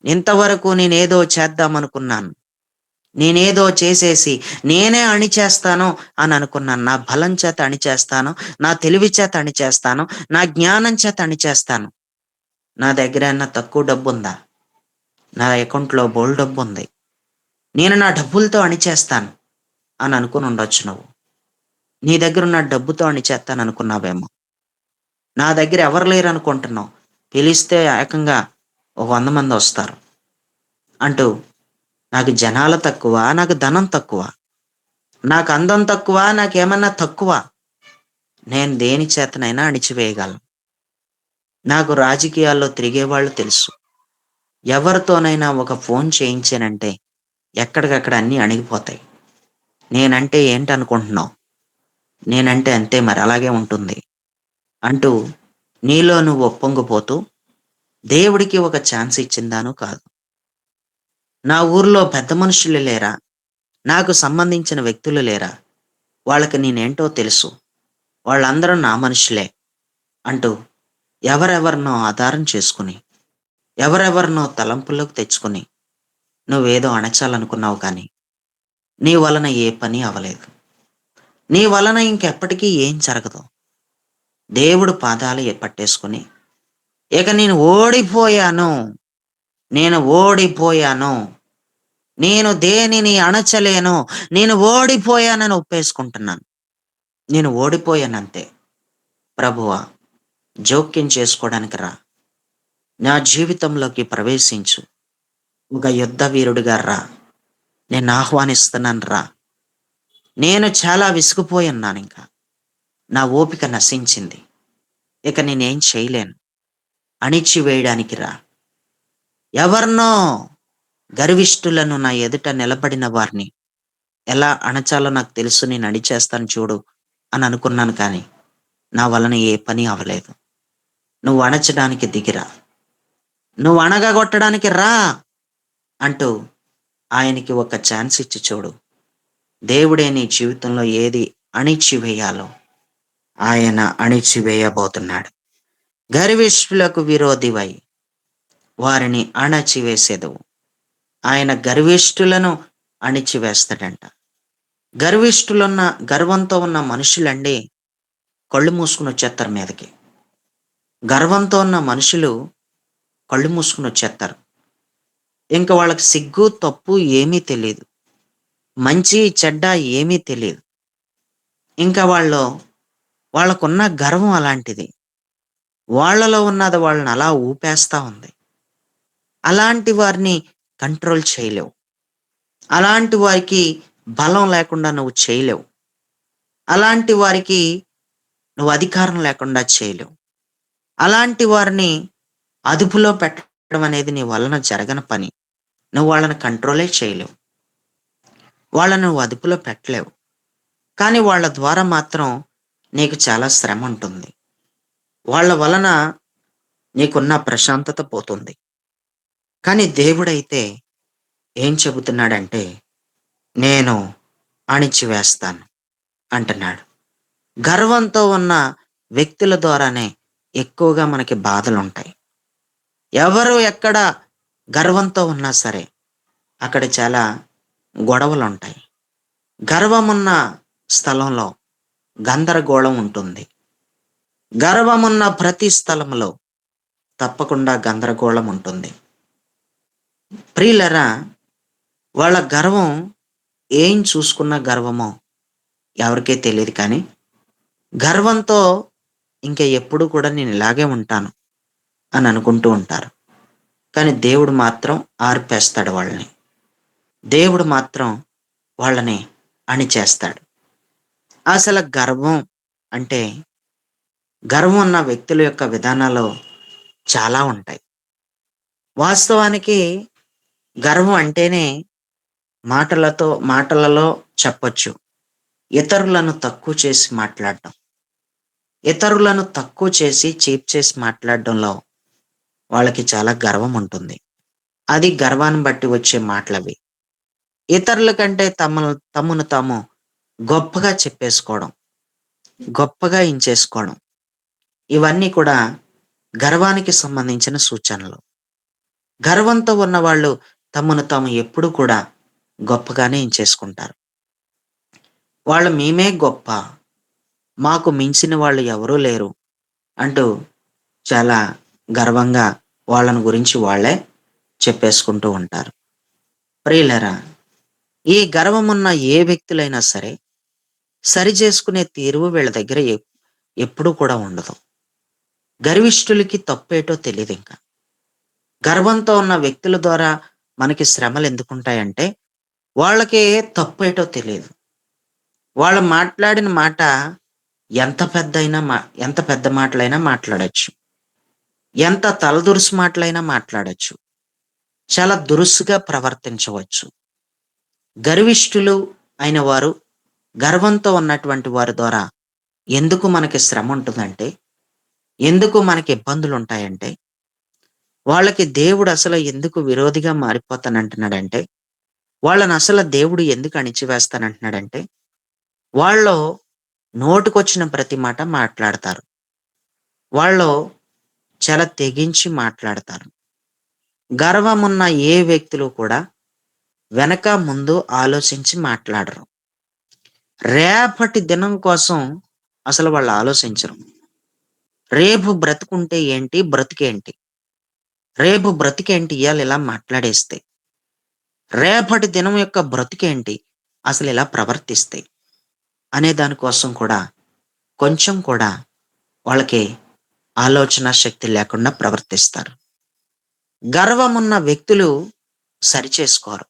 ఇంతవరకు నేనేదో చేద్దామనుకున్నాను. నేనేదో చేసేసి నేనే అణిచేస్తాను అని అనుకున్నాను. నా బలం చేత అణిచేస్తాను, నా తెలివి చేత అణిచేస్తాను, నా జ్ఞానం చేత అణిచేస్తాను. నా దగ్గర ఏమన్నా తక్కువ డబ్బు ఉందా? నా అకౌంట్లో బోల్డ్ డబ్బు ఉంది, నేను నా డబ్బులతో అణిచేస్తాను అని అనుకుని ఉండొచ్చు నువ్వు. నీ దగ్గర ఉన్న డబ్బుతో అణిచేస్తాను అనుకున్నావేమో. నా దగ్గర ఎవరు లేరు అనుకుంటున్నావు. పిలిస్తే ఏకంగా ఒక 100 మంది వస్తారు అంటూ, నాకు జనాలు తక్కువ, నాకు ధనం తక్కువ, నాకు అందం తక్కువ, నాకేమన్నా తక్కువ, నేను దేని చేతనైనా అణిచివేయగలను. నాకు రాజకీయాల్లో తిరిగేవాళ్ళు తెలుసు. ఎవరితోనైనా ఒక ఫోన్ చేయించానంటే ఎక్కడికక్కడ అన్నీ అణిగిపోతాయి. నేనంటే ఏంటనుకుంటున్నావు? నేనంటే అంతే మరి అలాగే ఉంటుంది. అంటూ నీలో నువ్వు ఉప్పొంగిపోతూ దేవుడికి ఒక ఛాన్స్ ఇచ్చిందాను కాదు. నా ఊర్లో పెద్ద మనుషులు లేరా? నాకు సంబంధించిన వ్యక్తులు లేరా? వాళ్ళకి నేనేంటో తెలుసు. వాళ్ళందరూ నా మనుషులే అంటూ ఎవరెవరినో ఆధారం చేసుకుని, ఎవరెవరినో తలంపుల్లోకి తెచ్చుకొని నువ్వేదో అణచాలనుకున్నావు కానీ, నీ వలన ఏ పని అవ్వలేదు. నీ వలన ఇంకెప్పటికీ ఏం జరగదు. దేవుడు పాదాలు పట్టేసుకొని, ఇక నేను ఓడిపోయాను. నేను ఓడిపోయాను. నేను దేనిని అణచలేను. నేను ఓడిపోయానని ఒప్పేసుకుంటున్నాను. నేను ఓడిపోయానంతే. ప్రభువా! జోక్యం చేసుకోవడానికి రా. నా జీవితంలోకి ప్రవేశించు. ఒక యుద్ధ వీరుడిగా రా. నేను ఆహ్వానిస్తున్నాను రా. నేను చాలా విసిగిపోయున్నానింక. నా ఓపిక నశించింది. ఇక నేనేం చేయలేను. అణిచివేయడానికి రా. ఎవరినో గర్విష్ఠులను నా ఎదుట నిలబడిన వారిని ఎలా అణచాలో నాకు తెలుసు. నేను అణిచేస్తాను చూడు అని అనుకున్నాను కానీ, నా వలన ఏ పని అవ్వలేదు. నువ్వు అణచడానికి దిగిరా. నువ్వు అణగగొట్టడానికి రా అంటూ ఆయనకి ఒక ఛాన్స్ ఇచ్చి చూడు. దేవుడే నీ జీవితంలో ఏది అణిచివేయాలో ఆయన అణిచివేయబోతున్నాడు. గర్విష్ఠులకు విరోధివై వారిని అణచివేసేదవు. ఆయన గర్విష్ఠులను అణిచివేస్తాడంట. గర్విష్ఠులున్న గర్వంతో ఉన్న మనుషులండి కళ్ళు మూసుకుని వచ్చేస్తారు మీదకి. గర్వంతో ఉన్న మనుషులు కళ్ళు మూసుకుని వచ్చేస్తారు. ఇంక వాళ్ళకి సిగ్గు, తప్పు ఏమీ తెలీదు. మంచి, చెడ్డ ఏమీ తెలీదు. ఇంకా వాళ్ళకున్న గర్వం అలాంటిది. వాళ్ళలో ఉన్నది వాళ్ళని అలా ఊపేస్తా ఉంది. అలాంటి వారిని కంట్రోల్ చేయలేవు. అలాంటి వారికి బలం లేకుండా నువ్వు చేయలేవు. అలాంటి వారికి నువ్వు అధికారం లేకుండా చేయలేవు. అలాంటి వారిని అదుపులో పెట్టడం అనేది నీ వలన జరగని పని. నువ్వు వాళ్ళని కంట్రోలే చేయలేవు. వాళ్ళని నువ్వు అదుపులో పెట్టలేవు. కానీ వాళ్ళ ద్వారా మాత్రం నీకు చాలా శ్రమ ఉంటుంది. వాళ్ళ వలన నీకున్న ప్రశాంతత పోతుంది. కానీ దేవుడైతే ఏం చెబుతున్నాడంటే, నేను అణిచివేస్తాను అంటున్నాడు. గర్వంతో ఉన్న వ్యక్తుల ద్వారానే ఎక్కువగా మనకి బాధలుంటాయి. ఎవరు ఎక్కడ గర్వంతో ఉన్నా సరే, అక్కడ చాలా గొడవలుంటాయి. గర్వమున్న స్థలంలో గందరగోళం ఉంటుంది. గర్వమున్న ప్రతి స్థలంలో తప్పకుండా గందరగోళం ఉంటుంది. ప్రియులరా, వాళ్ళ గర్వం ఏం చూసుకున్న గర్వమో ఎవరికీ తెలీదు కానీ, గర్వంతో ఇంక ఎప్పుడు కూడా నేను ఇలాగే ఉంటాను అని అనుకుంటూ ఉంటారు. కానీ దేవుడు మాత్రం ఆర్పేస్తాడు వాళ్ళని. దేవుడు మాత్రం వాళ్ళని అణిచేస్తాడు. అసలు గర్వం అంటే, గర్వం ఉన్న వ్యక్తుల యొక్క విధానాలు చాలా ఉంటాయి. వాస్తవానికి గర్వం అంటేనే మాటలలో చెప్పొచ్చు. ఇతరులను తక్కువ చేసి మాట్లాడడం. ఇతరులను తక్కువ చేసి, చీప్ చేసి మాట్లాడడంలో వాళ్ళకి చాలా గర్వం ఉంటుంది. అది గర్వాన్ని బట్టి వచ్చే మాటలవి. ఇతరుల కంటే తమను తాము గొప్పగా చెప్పేసుకోవడం, గొప్పగా ఎంచేసుకోవడం. ఇవన్నీ కూడా గర్వానికి సంబంధించిన సూచనలు. గర్వంతో ఉన్నవాళ్ళు తమను తాము ఎప్పుడూ కూడా గొప్పగానే ఎంచేసుకుంటారు. వాళ్ళు మేమే గొప్ప, మాకు మించిన వాళ్ళు ఎవరూ లేరు అంటూ చాలా గర్వంగా వాళ్ళని గురించి వాళ్ళే చెప్పేసుకుంటూ ఉంటారు. ప్రియులారా, ఈ గర్వమున్న ఏ వ్యక్తులైనా సరే సరిచేసుకునే తీరువ వీళ్ళ దగ్గర ఎప్పుడూ కూడా ఉండదు. గర్విష్ఠులకి తప్పేటో తెలీదింక. గర్వంతో ఉన్న వ్యక్తుల ద్వారా మనకి శ్రమలెందుకుంటాయంటే, వాళ్ళకి తప్పేటో తెలీదు. వాళ్ళు మాట్లాడిన మాట ఎంత పెద్ద మాటలైనా మాట్లాడొచ్చు. ఎంత తలదురుసు మాటలైనా మాట్లాడొచ్చు. చాలా దురుసుగా ప్రవర్తించవచ్చు. గర్విష్ఠులు అయిన వారు, గర్వంతో ఉన్నటువంటి వారి ద్వారా ఎందుకు మనకి శ్రమ ఉంటుందంటే, ఎందుకు మనకి ఇబ్బందులుంటాయంటే, వాళ్ళకి దేవుడు అసలు ఎందుకు విరోధిగా మారిపోతానంటున్నాడంటే, వాళ్ళని అసలు దేవుడు ఎందుకు అణిచివేస్తానంటున్నాడంటే, వాళ్ళు నోటికొచ్చిన ప్రతి మాట మాట్లాడతారు. వాళ్ళు చాలా తెగించి మాట్లాడతారు. గర్వమున్న ఏ వ్యక్తులు కూడా వెనక, ముందు ఆలోచించి మాట్లాడరు. రేపటి దినం కోసం అసలు వాళ్ళు ఆలోచించరు. రేపు బ్రతుకుంటే ఏంటి? బ్రతికేంటి? రేపు బ్రతికేంటి ఇయాల ఇలా మాట్లాడేస్తే? రేపటి దినం యొక్క బ్రతుకేంటి? అసలిలా ప్రవర్తిస్తే? అనే దాని కోసం కూడా కొంచెం కూడా వాళ్ళకి ఆలోచన శక్తి లేకుండా ప్రవర్తిస్తారు. గర్వమున్న వ్యక్తులు సరిచేసుకోరు.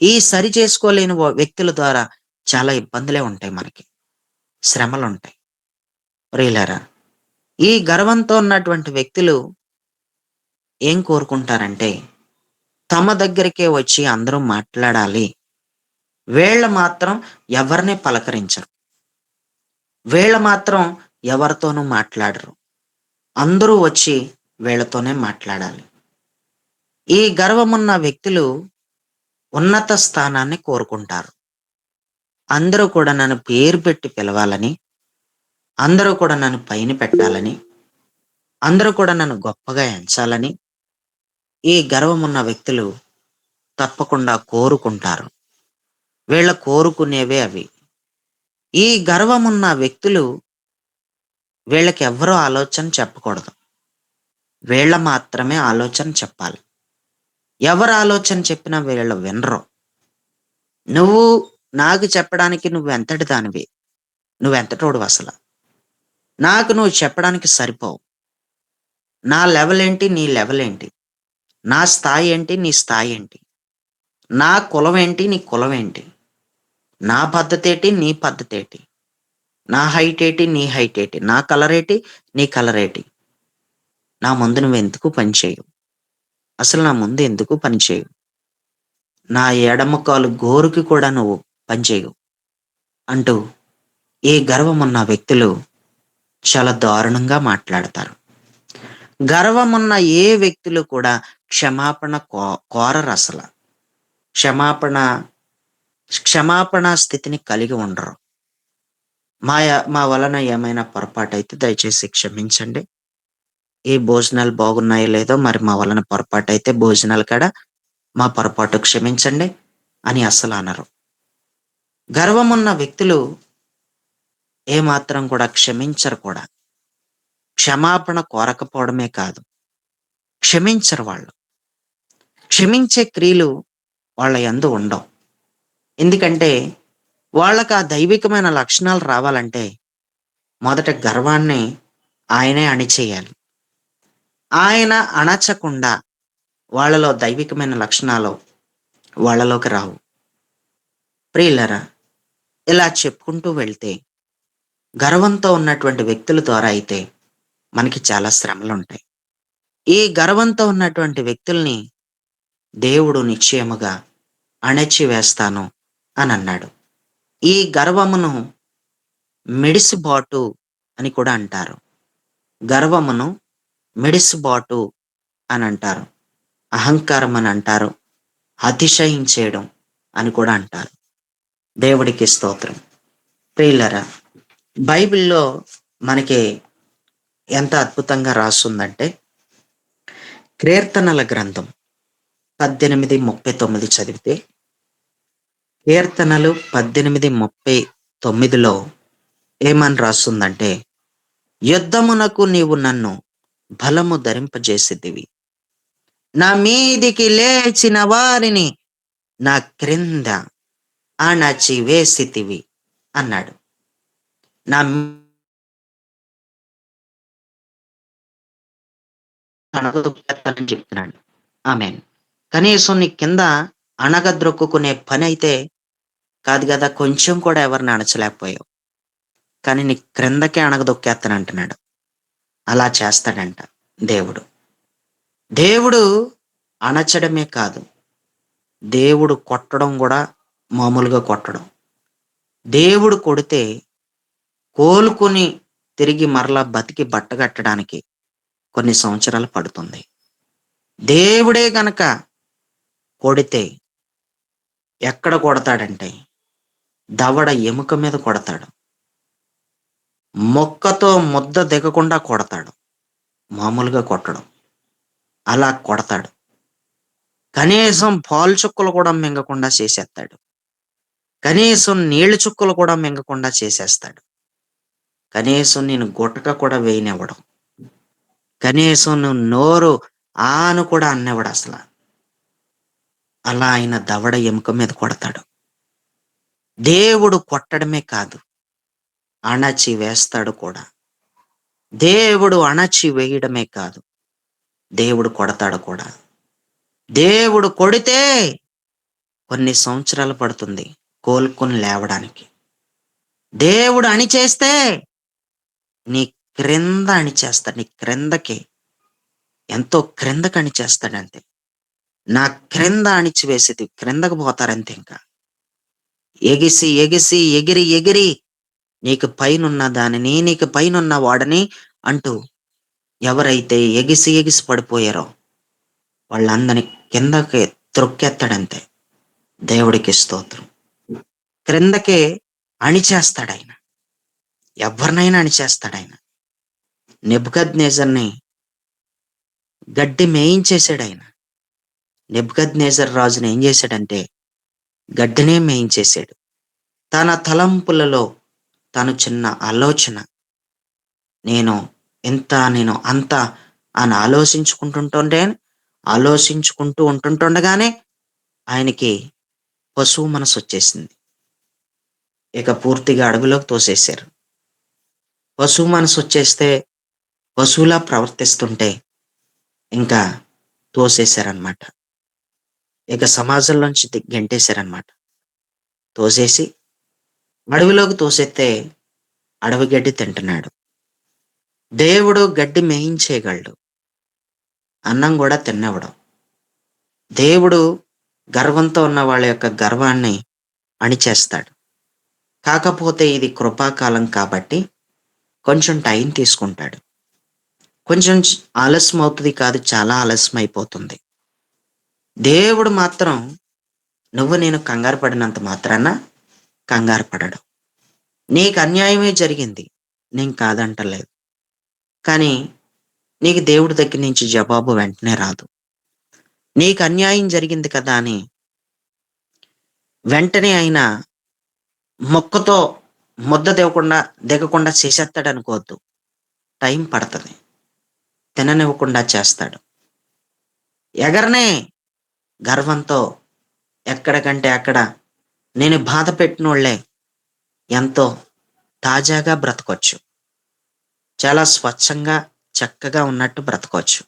ఈ సరిచేసుకోలేని వ్యక్తుల ద్వారా చాలా ఇబ్బందులే ఉంటాయి మనకి. శ్రమలుంటాయి. ప్రియులారా! ఈ గర్వంతో ఉన్నటువంటి వ్యక్తులు ఏం కోరుకుంటారంటే, తమ దగ్గరికే వచ్చి అందరూ మాట్లాడాలి. వీళ్ళు మాత్రం ఎవరిని పలకరించరు. వీళ్ళు మాత్రం ఎవరితోనూ మాట్లాడరు. అందరూ వచ్చి వీళ్ళతోనే మాట్లాడాలి. ఈ గర్వమున్న వ్యక్తులు ఉన్నత స్థానాన్ని కోరుకుంటారు. అందరూ కూడా నన్ను పేరు పెట్టి పిలవాలని, అందరూ కూడా నన్ను పైన పెట్టాలని, అందరూ కూడా నన్ను గొప్పగా ఎంచాలని ఈ గర్వమున్న వ్యక్తులు తప్పకుండా కోరుకుంటారు. వీళ్ళ కోరుకునేవే అవి. ఈ గర్వమున్న వ్యక్తులు వీళ్ళకెవ్వరూ ఆలోచన చెప్పకూడదు. వీళ్ళ మాత్రమే ఆలోచన చెప్పాలి. ఎవరు ఆలోచన చెప్పినా వీళ్ళు వినరు. నువ్వు నాకు చెప్పడానికి నువ్వెంతటి దానివి? నువ్వెంతటోడివసల? నాకు నువ్వు చెప్పడానికి సరిపోవు. నా లెవెలేంటి? నీ లెవెలేంటి? నా స్థాయేంటి? నీ స్థాయేంటి? నా కులమేంటి? నీ కులమేంటి? నా పద్ధతేటి? నీ పద్ధతేటి? నా హైటేటి? నీ హైటేటి? నా కలరేటి? నీ కలరేటి? నా ముందు నువ్వెందుకు పని చేయవు? అసలు నా ముందు ఎందుకు పని చేయవు? నా ఎడమ కాలు గోరుకి కూడా నువ్వు పని చేయవు అంటూ ఈ గర్వమున్న వ్యక్తులు చాలా దారుణంగా మాట్లాడతారు. గర్వమున్న ఏ వ్యక్తులు కూడా క్షమాపణ కోరరసల. క్షమాపణ క్షమాపణ స్థితిని కలిగి ఉండరు. మా వలన ఏమైనా పొరపాటైతే దయచేసి క్షమించండి. ఈ భోజనాలు బాగున్నాయో లేదో మరి మా వలన పొరపాటైతే భోజనాల కాడ మా పొరపాటు క్షమించండి అని అస్సలు అనరు. గర్వమున్న వ్యక్తులు ఏమాత్రం కూడా క్షమించరు కూడా. క్షమాపణ కోరకపోవడమే కాదు, క్షమించరు వాళ్ళు. క్షమించే క్రియలు వాళ్ళ యందు ఉండవు. ఎందుకంటే వాళ్ళకి ఆ దైవికమైన లక్షణాలు రావాలంటే మొదట గర్వాన్ని ఆయనే అణిచేయాలి. ఆయన అణచకుండా వాళ్ళలో దైవికమైన లక్షణాలు వాళ్ళలోకి రావు. ప్రియులారా! ఇలా చెప్పుకుంటూ వెళ్తే గర్వంతో ఉన్నటువంటి వ్యక్తుల ద్వారా అయితే మనకి చాలా శ్రమలుంటాయి. ఈ గర్వంతో ఉన్నటువంటి వ్యక్తుల్ని దేవుడు నిశ్చయముగా అణచివేస్తాను అనన్నాడు. ఈ గర్వమును మిడిసిబాటు అని కూడా అంటారు. గర్వమును మిడిసిబాటు అని అంటారు. అహంకారం అని అంటారు. అతిశయించేయడం అని కూడా అంటారు. దేవుడికి స్తోత్రం. ప్రియులారా! బైబిల్‌లో మనకి ఎంత అద్భుతంగా రాసుందంటే, కీర్తనల గ్రంథం 18:39 చదివితే, కీర్తనలు 18:39లో ఏమని రాసుందంటే, యుద్ధమునకు నీవు నన్ను బలము ధరింపజేసితివి. నా మీదికి లేచిన వారిని నా క్రింద అణచివేసితివి అన్నాడు. నా అణగదొక్కేస్తానని చెప్తున్నాడు. ఆమేన్. కనీసం నీ కింద అణగద్రొక్కుకునే పనైతే కాదు గదా! కొంచెం కూడా ఎవరిని అణచలేకపోయావు. కానీ నీ క్రిందకే అణగదొక్కేస్తానంటున్నాడు. అలా చేస్తాడంట దేవుడు. దేవుడు అణచడమే కాదు, దేవుడు కొట్టడం గూడా మామూలుగా కొట్టడు. దేవుడు కొడితే కోలుకొని తిరిగి మరలా బతికి బట్టగట్టడానికి కొన్ని సంవత్సరాలు పడుతుంది. దేవుడే గనక కొడితే ఎక్కడ కొడతాడంటే, దవడ ఎముక మీద కొడతాడు. మొక్కతో ముద్ద దిగకుండా కొడతాడు. మామూలుగా కొట్టడు. అలా కొడతాడు. కనీసం పాలు చుక్కలు కూడా మింగకుండా చేసేత్తాడు. కనీసం నీళ్లు చుక్కలు కూడా మింగకుండా చేసేస్తాడు. కనీసం నేను గుటక కూడా వేయనివ్వడు. కనీసం నువ్వు నోరు ఆ అని కూడా అననివ్వడసల. అలా ఆయన దవడ ఎముక మీద కొడతాడు. దేవుడు కొట్టడమే కాదు, అణచి వేస్తాడు కూడా. దేవుడు అణచి వేయడమే కాదు, దేవుడు కొడతాడు కూడా. దేవుడు కొడితే కొన్ని సంవత్సరాలు పడుతుంది కోలుకొని లేవడానికి. దేవుడు అణిచేస్తే నీ క్రింద అణిచేస్తాడు. నీ క్రిందకి ఎంతో క్రిందకి అణిచేస్తాడంతే. నా క్రింద అణిచివేసేది క్రిందకు పోతారంతే ఇంకా. ఎగిసి ఎగిసి ఎగిరి ఎగిరి నీకు పైనున్న దానిని, నీకు పైనున్న వాడని అంటూ ఎవరైతే ఎగిసి ఎగిసి పడిపోయారో వాళ్ళందరిని కిందకి త్రొక్కేత్తాడంతే. దేవుడికి స్తోత్రం. క్రిందకే అణిచేస్తాడాయన. ఎవరినైనా అణిచేస్తాడాయన. నెబుకద్నెజర్‌ని గడ్డి మేయించేసాడాయన. నెబుకద్నెజర్ రాజుని ఏం చేశాడంటే గడ్డినే మేయించేసాడు. తన తలంపులలో తను చిన్న ఆలోచన, నేను ఇంత, నేను అంత అని ఆలోచించుకుంటూ ఉంటుండగానే ఆయనకి పశువు మనసొచ్చేసింది. ఇక పూర్తిగా అడవిలోకి తోసేశారు. పశువు మనసొచ్చేస్తే పశువులా ప్రవర్తిస్తుంటే ఇంకా తోసేశారనమాట. ఇక సమాజంలోంచి గెంటేశారనమాట. తోసేసి అడవిలోకి తోసేస్తే అడవి గడ్డి తింటున్నాడు. దేవుడు గడ్డి మేయించేయగలడు. అన్నం గూడా తిన్నివ్వడు. దేవుడు గర్వంతో ఉన్న వాళ్ళ యొక్క గర్వాన్ని అణిచేస్తాడు. కాకపోతే ఇది కృపాకాలం కాబట్టి కొంచెం టైం తీసుకుంటాడు. కొంచెం ఆలస్యం అవుతుంది కాదు, చాలా ఆలస్యం అయిపోతుంది. దేవుడు మాత్రం నువ్వు నేను కంగారు పడినంత మాత్రాన కంగారు పడడు. నీకు అన్యాయమే జరిగింది, నేను కాదంటలేదు. కానీ నీకు దేవుడి దగ్గర నుంచి జవాబు వెంటనే రాదు. నీకు అన్యాయం జరిగింది కదా అని వెంటనే ఆయన మొక్కతో ముద్ద దిగకుండా చేసేస్తాడనుకోవద్దు. టైం పడతది. తిననివ్వకుండా చేస్తాడు. ఎగరనే గర్వంతో ఎక్కడికంటే అక్కడ నేను బాధ పెట్టినోళ్ళే ఎంతో తాజాగా బ్రతకొచ్చు. చాలా స్వచ్ఛంగా చక్కగా ఉన్నట్టు బ్రతకొచ్చు.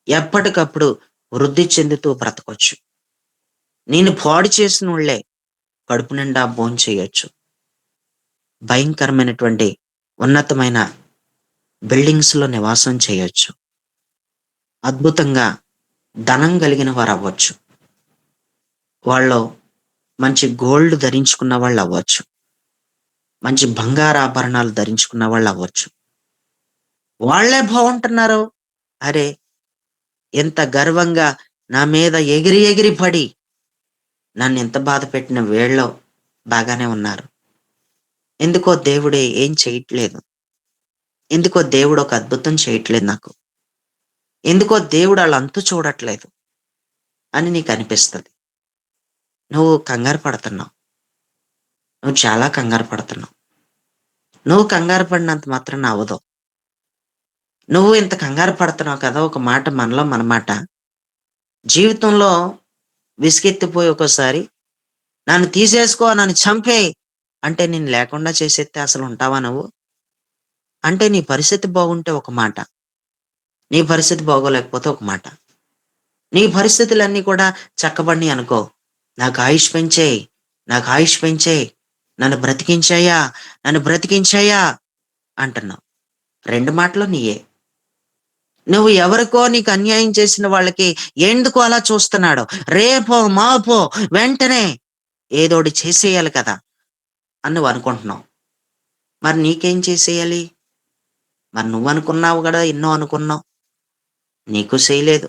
ఎప్పటికప్పుడు వృద్ధి చెందుతూ బ్రతకొచ్చు. నేను పాడు చేసినోళ్ళే కడుపు నిండా భోంచేయొచ్చు. భయంకరమైనటువంటి ఉన్నతమైన బిల్డింగ్స్‌లో నివాసం చేయొచ్చు. అద్భుతంగా ధనం కలిగిన వారవ్వచ్చు. వాళ్ళు మంచి గోల్డ్ ధరించుకున్న వాళ్ళవ్వచ్చు. మంచి బంగారాభరణాలు ధరించుకున్న వాళ్ళవ్వచ్చు. వాళ్ళే బావుంటున్నారు. అరే! ఎంత గర్వంగా నా మీద ఎగిరి ఎగిరి పడి నన్నెంత బాధపెట్టిన వీళ్ళు బాగానే ఉన్నారు. ఎందుకో దేవుడే ఏం చేయట్లేదు. ఎందుకో దేవుడు ఒక అద్భుతం చేయట్లేదు నాకు. ఎందుకో దేవుడు ఆళ్ళ అంతు చూడట్లేదు అని నీకనిపిస్తది. నువ్వు కంగారు పడుతున్నావు. నువ్వు చాలా కంగారు పడుతున్నావు. నువ్వు కంగారు పడినంత మాత్రాన అవ్వదు. నువ్వు ఇంత కంగారు పడుతున్నావు కదా! ఒక మాట మనలో మన మాట. జీవితంలో విసుగెత్తిపోయి ఒక్కోసారి నన్ను తీసేసుకో, నన్ను చంపేయి అంటే నేను లేకుండా చేసేత్తే అసలు ఉంటావా నువ్వు? అంటే నీ పరిస్థితి బాగుంటే ఒక మాట. నీ పరిస్థితి బాగోలేకపోతే ఒక మాట. నీ పరిస్థితులన్నీ కూడా చక్కబడినియి అనుకో. నాకు ఆయుష్ పెంచేయి, నాకు ఆయుష్ పెంచేయి, నన్ను బ్రతికించయ్యా, నన్ను బ్రతికించయ్యా అంటున్నావు. 2 మాటలు నీయే. నువ్వు ఎవరికో నీకు అన్యాయం చేసిన వాళ్ళకి ఎందుకు అలా చూస్తున్నాడో, రేపో, మాపో వెంటనే ఏదోటి చేసేయాలి కదా! అని నువ్వనుకుంటున్నావు. మరి నీకేం చేసేయాలి? మరి నువ్వనుకున్నావు గదా! ఎన్నో అనుకున్నావు. నీకు చేయలేదు.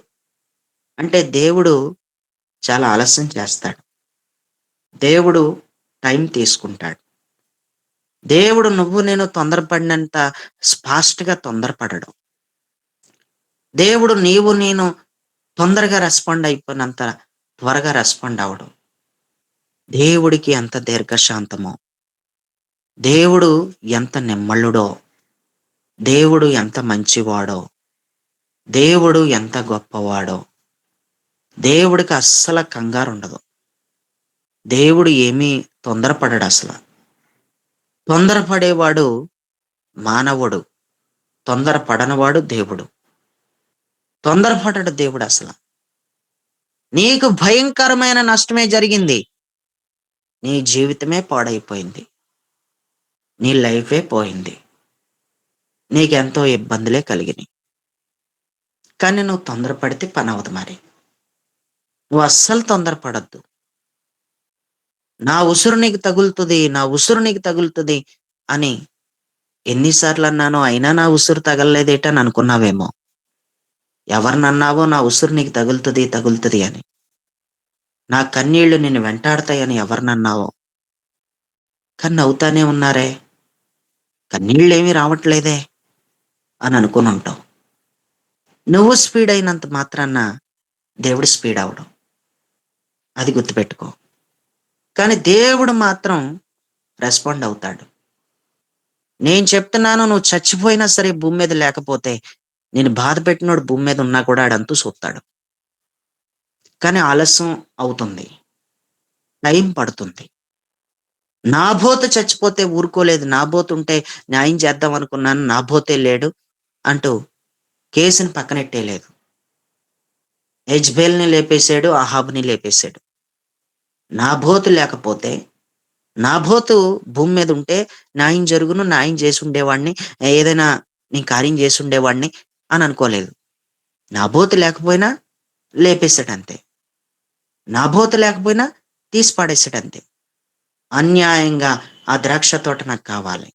అంటే దేవుడు చాలా ఆలస్యం చేస్తాడు. దేవుడు టైం తీసుకుంటాడు. దేవుడు నువ్వు నేను తొందరపడినంత ఫాస్ట్‌గా తొందరపడడు. దేవుడు నీవు నేను తొందరగా రెస్పాండ్ అయిపోయినంత త్వరగా రెస్పాండ్ అవ్వడు. దేవుడికి ఎంత దీర్ఘశాంతమో, దేవుడు ఎంత నెమ్మళుడో, దేవుడు ఎంత మంచివాడో, దేవుడు ఎంత గొప్పవాడో, దేవుడికి అస్సల కంగారుండదు. దేవుడు ఏమీ తొందరపడడసల. తొందరపడేవాడు మానవుడు. తొందరపడనివాడు దేవుడు. తొందరపడడు దేవుడసల. నీకు భయంకరమైన నష్టమే జరిగింది. నీ జీవితమే పాడైపోయింది. నీ లైఫే పోయింది. నీకెంతో ఇబ్బందులే కలిగినియి. కానీ నువ్వు తొందరపడితే పనవ్వదు మరి. నువ్వస్సలు తొందరపడొద్దు. నా ఉసురు నీకు తగులుతది, నా ఉసురు నీకు తగులుతది అని ఎన్ని సార్లన్నానో అయినా నా ఉసురు తగలలేదేటని అనుకున్నావేమో. ఎవరినన్నావో నా ఉసురు నీకు తగులుతది, తగులుతది అని. నా కన్నీళ్లు నిన్ను వెంటాడతాయని ఎవరినన్నావో. కానీ నవ్వుతానే ఉన్నారే. కన్నీళ్ళేమీ రావట్లేదే అని అనుకునుంటావు. నువ్వు స్పీడ్ అయినంత మాత్రాన దేవుడు స్పీడ్ అవ్వడు. అది గుర్తుపెట్టుకో. కానీ దేవుడు మాత్రం రెస్పాండ్ అవుతాడు. నేను చెప్తున్నాను నువ్వు చచ్చిపోయినా సరే భూమి మీద లేకపోతే, నిన్ను బాధపెట్టినోడు భూమి మీద ఉన్నా కూడా ఆడంతు సూత్తాడు. కానీ ఆలస్యం అవుతుంది. టైం పడుతుంది. నాబోతు చచ్చిపోతే ఊరుకోలేదు. నాబోతుంటే న్యాయం చేద్దాం అనుకున్నాను. నాబోతే లేడు అంటూ కేసుని పక్కనెట్టేయలేదు. యెజ్బేల్‌ని లేపేసాడు. అహాబుని లేపేసాడు. నాబోతు లేకపోతే నాబోతు భూమి మీద ఉంటే న్యాయం జరుగును. న్యాయం చేసుండేవాడిని. ఏదైనా నేను కార్యం చేసుండేవాడిని అని అనుకోలేదు. నాబోతు లేకపోయినా లేపేసాడంతే. నాబోతు లేకపోయినా తీసి పడేసాడంతే. అన్యాయంగా ఆ ద్రాక్ష తోట నాకు కావాలి.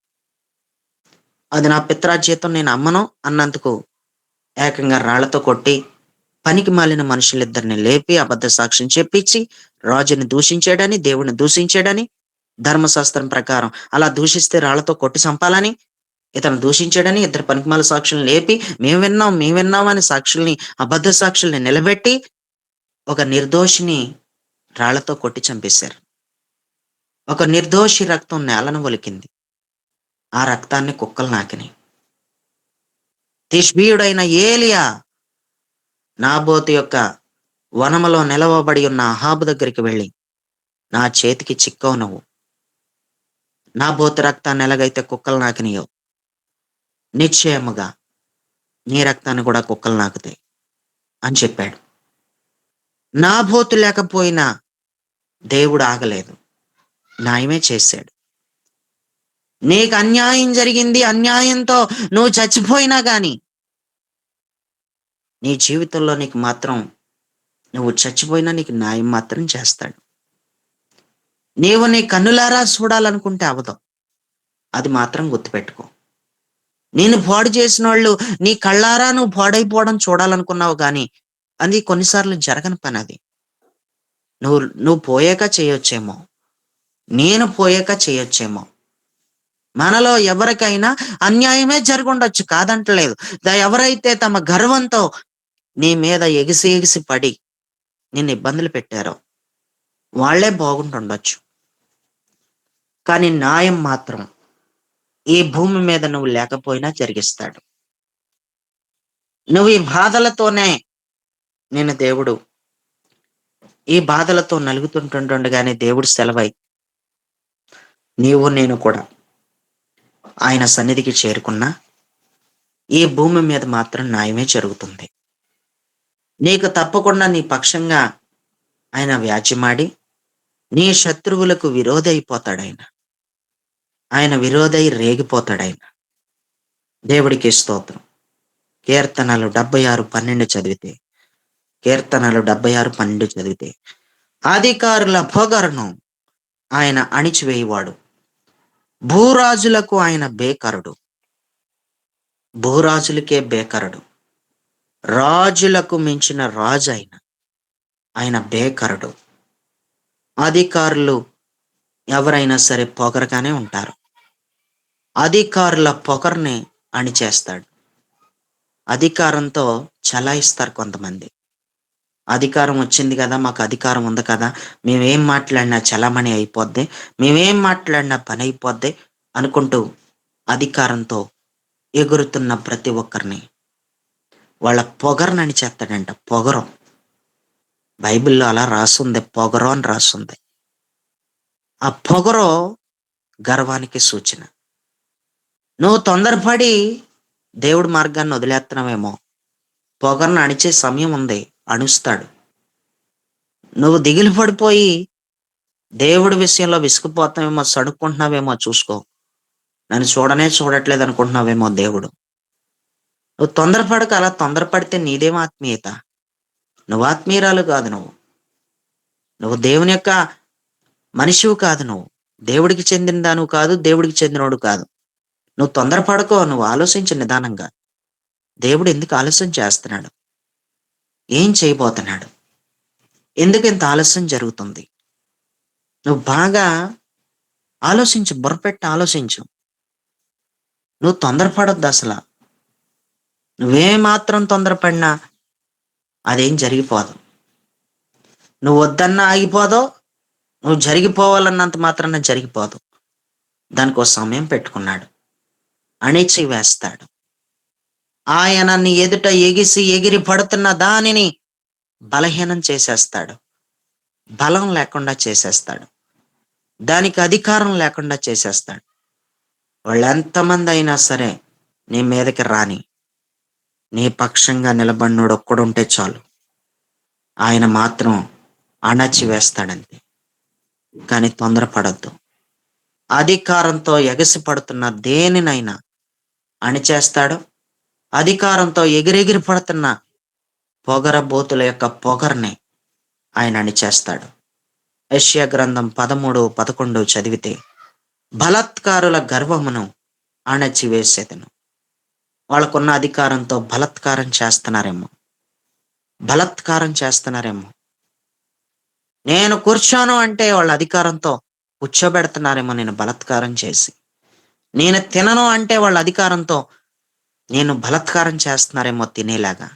అది నా పిత్రార్జితం నేను అమ్మను అన్నందుకు ఏకంగా రాళ్లతో కొట్టి, పనికి మాలిన మనుషులిద్దరిని లేపి అబద్ధ సాక్ష్యం చెప్పించి, రాజుని దూషించాడని, దేవుడిని దూషించాడని, ధర్మశాస్త్రం ప్రకారం అలా దూషిస్తే రాళ్లతో కొట్టి చంపాలని, ఇతను దూషించాడని ఇద్దరు పనికిమాల సాక్షుల్ని లేపి, మేము విన్నాం అని సాక్షుల్ని అబద్ధ సాక్షుల్ని నిలబెట్టి, ఒక నిర్దోషిని రాళ్లతో కొట్టి చంపేశారు. ఒక నిర్దోషి రక్తం నేలను ఒలికింది. ఆ రక్తాన్ని కుక్కలు నాకినాయి. తిష్బీయుడైన ఏలియా నాబోతు యొక్క వనములో నిలవబడి ఉన్న అహాబు దగ్గరికి వెళ్ళి, నా చేతికి చిక్కవు నువ్వు. నాబోతు రక్తాన్ని ఎలాగైతే కుక్కలు నాకినయో, నిశ్చయముగా నీ రక్తాన్ని కూడా కుక్కలు నాకుతాయి అని చెప్పాడు. నాబోతు లేకపోయినా దేవుడు ఆగలేదు. న్యాయమే చేశాడు. నీకు అన్యాయం జరిగింది. అన్యాయంతో నువ్వు చచ్చిపోయినా గాని, నీ జీవితంలో నీకు మాత్రం నువ్వు చచ్చిపోయినా నీకు న్యాయం మాత్రం చేస్తాడు. నీవు నీ కన్నులారా చూడాలనుకుంటే అవ్వదు. అది మాత్రం గుర్తుపెట్టుకో. నేను పాడు చేసినోళ్ళు నీ కళ్ళారా నువ్వు పాడైపోవడం చూడాలనుకున్నావు గానీ, అది కొన్నిసార్లు జరగని పనది. నువ్వు నువ్వు పోయాక చేయొచ్చేమో. నేను పోయాక చేయొచ్చేమో. మనలో ఎవరికైనా అన్యాయమే జరుగుండొచ్చు కాదంటలేదు. ఎవరైతే తమ గర్వంతో నీ మీద ఎగిసి ఎగిసి పడి నిన్ను ఇబ్బందులు పెట్టారో వాళ్ళే బాగుంటుండొచ్చు. కానీ న్యాయం మాత్రం ఈ భూమి మీద నువ్వు లేకపోయినా జరిగిస్తాడు. నువ్వు ఈ బాధలతోనే నిన్ను దేవుడు ఈ బాధలతో నలుగుతుంటుండగానే దేవుడు సెలవై నీవు నేను కూడా ఆయన సన్నిధికి చేరుకున్నా ఈ భూమి మీద మాత్రం న్యాయమే జరుగుతుంది. నీకు తప్పకుండా నీ పక్షంగా ఆయన వ్యాజ్యమాడి నీ శత్రువులకు విరోధి అయిపోతాడాయన. ఆయన విరోధై రేగిపోతాడాయన. దేవుడికి స్తోత్రం. కీర్తనలు 76:12 చదివితే, కీర్తనలు 76:12 చదివితే, అధికారుల పొగరును ఆయన అణిచివేయువాడు. భూరాజులకు ఆయన బేకరుడు. భూరాజులకే బేకరుడు. రాజులకు మించిన రాజు ఆయన. ఆయన బేకరుడు. అధికారులు ఎవరైనా సరే పొగరుగానే ఉంటారు. అధికారుల పొగరుని అణిచేస్తాడు. అధికారంతో చలాయిస్తారు కొంతమంది. అధికారం వచ్చింది కదా! మాకు అధికారం ఉంది కదా! మేమేం మాట్లాడినా చలామణి అయిపోద్ది. మేమేం మాట్లాడినా పనైపోద్ది అనుకుంటూ అధికారంతో ఎగురుతున్న ప్రతి ఒక్కరిని వాళ్ళ పొగరుని అణిచేస్తాడంట. పొగరు. బైబిల్‌లో అలా రాసుంది. పొగరు అని రాసుంది. ఆ పొగరు గర్వానికి సూచన. నువ్వు తొందరపడి దేవుడి మార్గాన్ని వదిలేస్తున్నావేమో. పొగరుని అణిచే సమయం ఉంది. అణుస్తాడు. నువ్వు దిగులు పడిపోయి దేవుడి విషయంలో విసిగిపోతావేమో, సణుక్కుంటున్నావేమో చూసుకో. నన్ను చూడనే చూడట్లేదు అనుకుంటున్నావేమో దేవుడు. నువ్వు తొందరపడకు. అలా తొందరపడితే నీదేం ఆత్మీయత? నువ్వు ఆత్మీయురాలు కాదు నువ్వు. నువ్వు దేవుని యొక్క మనిషివి కాదు నువ్వు. దేవుడికి చెందిన దానివి కాదు. దేవుడికి చెందినోడు కాదు. నువ్వు తొందరపడకో. నువ్వు ఆలోచించు నిదానంగా. దేవుడు ఎందుకు ఆలస్యం చేస్తున్నాడు? ఏం చేయబోతున్నాడు? ఎందుకు ఇంత ఆలస్యం జరుగుతుంది? నువ్వు బాగా ఆలోచించు. బుర్రపెట్టి ఆలోచించు. నువ్వు తొందరపడొద్దు అసల. నువ్వేమాత్రం తొందరపడినా అదేం జరిగిపోదు. నువ్వు వద్దన్నా ఆగిపోదు. నువ్వు జరిగిపోవాలన్నంత మాత్రాన జరిగిపోదు. దానికో సమయం పెట్టుకున్నాడు. అణిచి వేస్తాడు. ఆయన నీ ఎదుట ఎగిసి ఎగిరి పడుతున్న దానిని బలహీనం చేసేస్తాడు. బలం లేకుండా చేసేస్తాడు. దానికి అధికారం లేకుండా చేసేస్తాడు. వాళ్ళెంతమంది అయినా సరే నీ మీదకి రాని. నీ పక్షంగా నిలబడినోడు ఒక్కడుంటే చాలు. ఆయన మాత్రం అణచి వేస్తాడంతే. కానీ తొందరపడొద్దు. అధికారంతో ఎగసి పడుతున్న దేనినైనా అణిచేస్తాడు. అధికారంతో ఎగిరెగిరి పడుతున్న పొగరబోతుల యొక్క పొగర్ని ఆయన అణిచేస్తాడు. యెషయా గ్రంథం 13:11 చదివితే, బలాత్కారుల గర్వమును అణచివేసేదను. వాళ్ళకున్న అధికారంతో బలాత్కారం చేస్తున్నారేమో. బలాత్కారం చేస్తున్నారేమో. నేను కూర్చోను అంటే వాళ్ళ అధికారంతో కూర్చోబెడుతున్నారేమో నేను బలాత్కారం చేసి. నేను తినను అంటే వాళ్ళ అధికారంతో నేను బలాత్కారం చేస్తున్నారేమో తినేలాగా.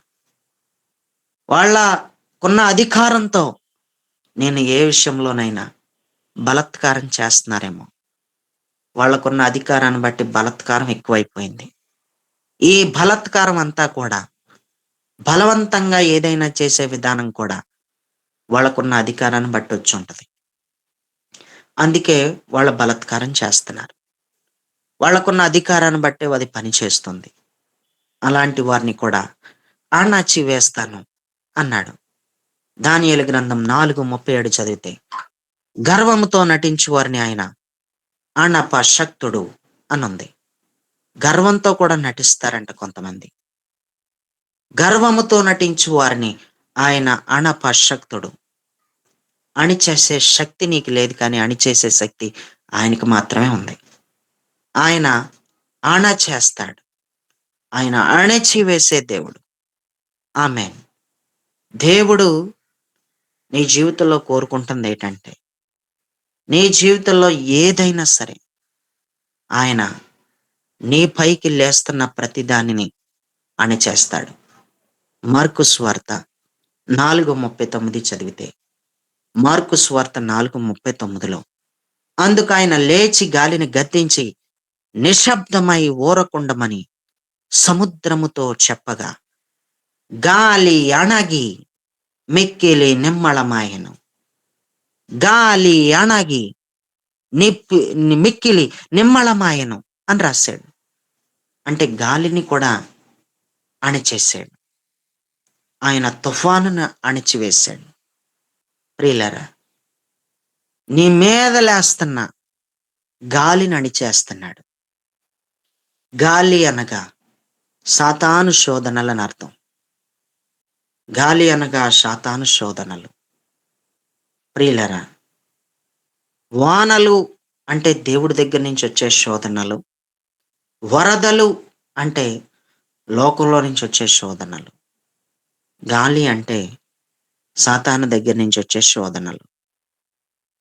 వాళ్ళకున్న అధికారంతో నేను ఏ విషయంలోనైనా బలాత్కారం చేస్తున్నారేమో. వాళ్ళకున్న అధికారాన్ని బట్టి బలాత్కారం ఎక్కువైపోయింది. ఈ బలాత్కారం అంతా కూడా బలవంతంగా ఏదైనా చేసే విధానం కూడా వాళ్ళకున్న అధికారాన్ని బట్టి వచ్చుంటది. అందుకే వాళ్ళు బలాత్కారం చేస్తున్నారు. వాళ్ళకున్న అధికారాన్ని బట్టే అది పని చేస్తుంది. అలాంటి వారిని కూడా అణచి వేస్తాను అన్నాడు. దానియేలు గ్రంథం 4:37 చదివితే, గర్వముతో నటించు వారిని ఆయన అణపశక్తుడు అనుంది. గర్వంతో కూడా నటిస్తారంట కొంతమంది. గర్వముతో నటించు వారిని ఆయన అణపశక్తుడు. అణిచేసే శక్తి నీకు లేదు, కానీ అణిచేసే శక్తి ఆయనకు మాత్రమే ఉంది. ఆయన అణచేస్తాడు. ఆయన అణచివేసే దేవుడు. ఆమేన్. దేవుడు నీ జీవితంలో కోరుకుంటుంది ఏంటంటే, నీ జీవితంలో ఏదైనా సరే ఆయన నీ పైకి లేస్తున్న ప్రతి దానిని అణిచేస్తాడు. మార్కు సువార్త 4:39 చదివితే, మార్కు సువార్త 4:39లో, అందుకాయన లేచి గాలిని గద్దించి నిశ్శబ్దమై ఊరకుండమని సముద్రముతో చెప్పగా, గాలి అణగి మిక్కిలి నిమ్మళమాయెను. గాలి అణగి మిక్కిలి నిమ్మళమాయెను అని రాశాడు. అంటే గాలిని కూడా అణిచేశాడు. ఆయన తుఫానును అణిచివేశాడు. ప్రియులారా, నీ మీద లేస్తున్న గాలిని అణిచేస్తున్నాడు. గాలి అనగా సాతాను శోధనలని అర్థం. గాలి అనగా సాతాను శోధనలు. ప్రియులరా, వానలు అంటే దేవుడి దగ్గర నుంచి వచ్చే శోధనలు. వరదలు అంటే లోకంలో నుంచి వచ్చే శోధనలు. గాలి అంటే సాతాను దగ్గర నుంచి వచ్చే శోధనలు.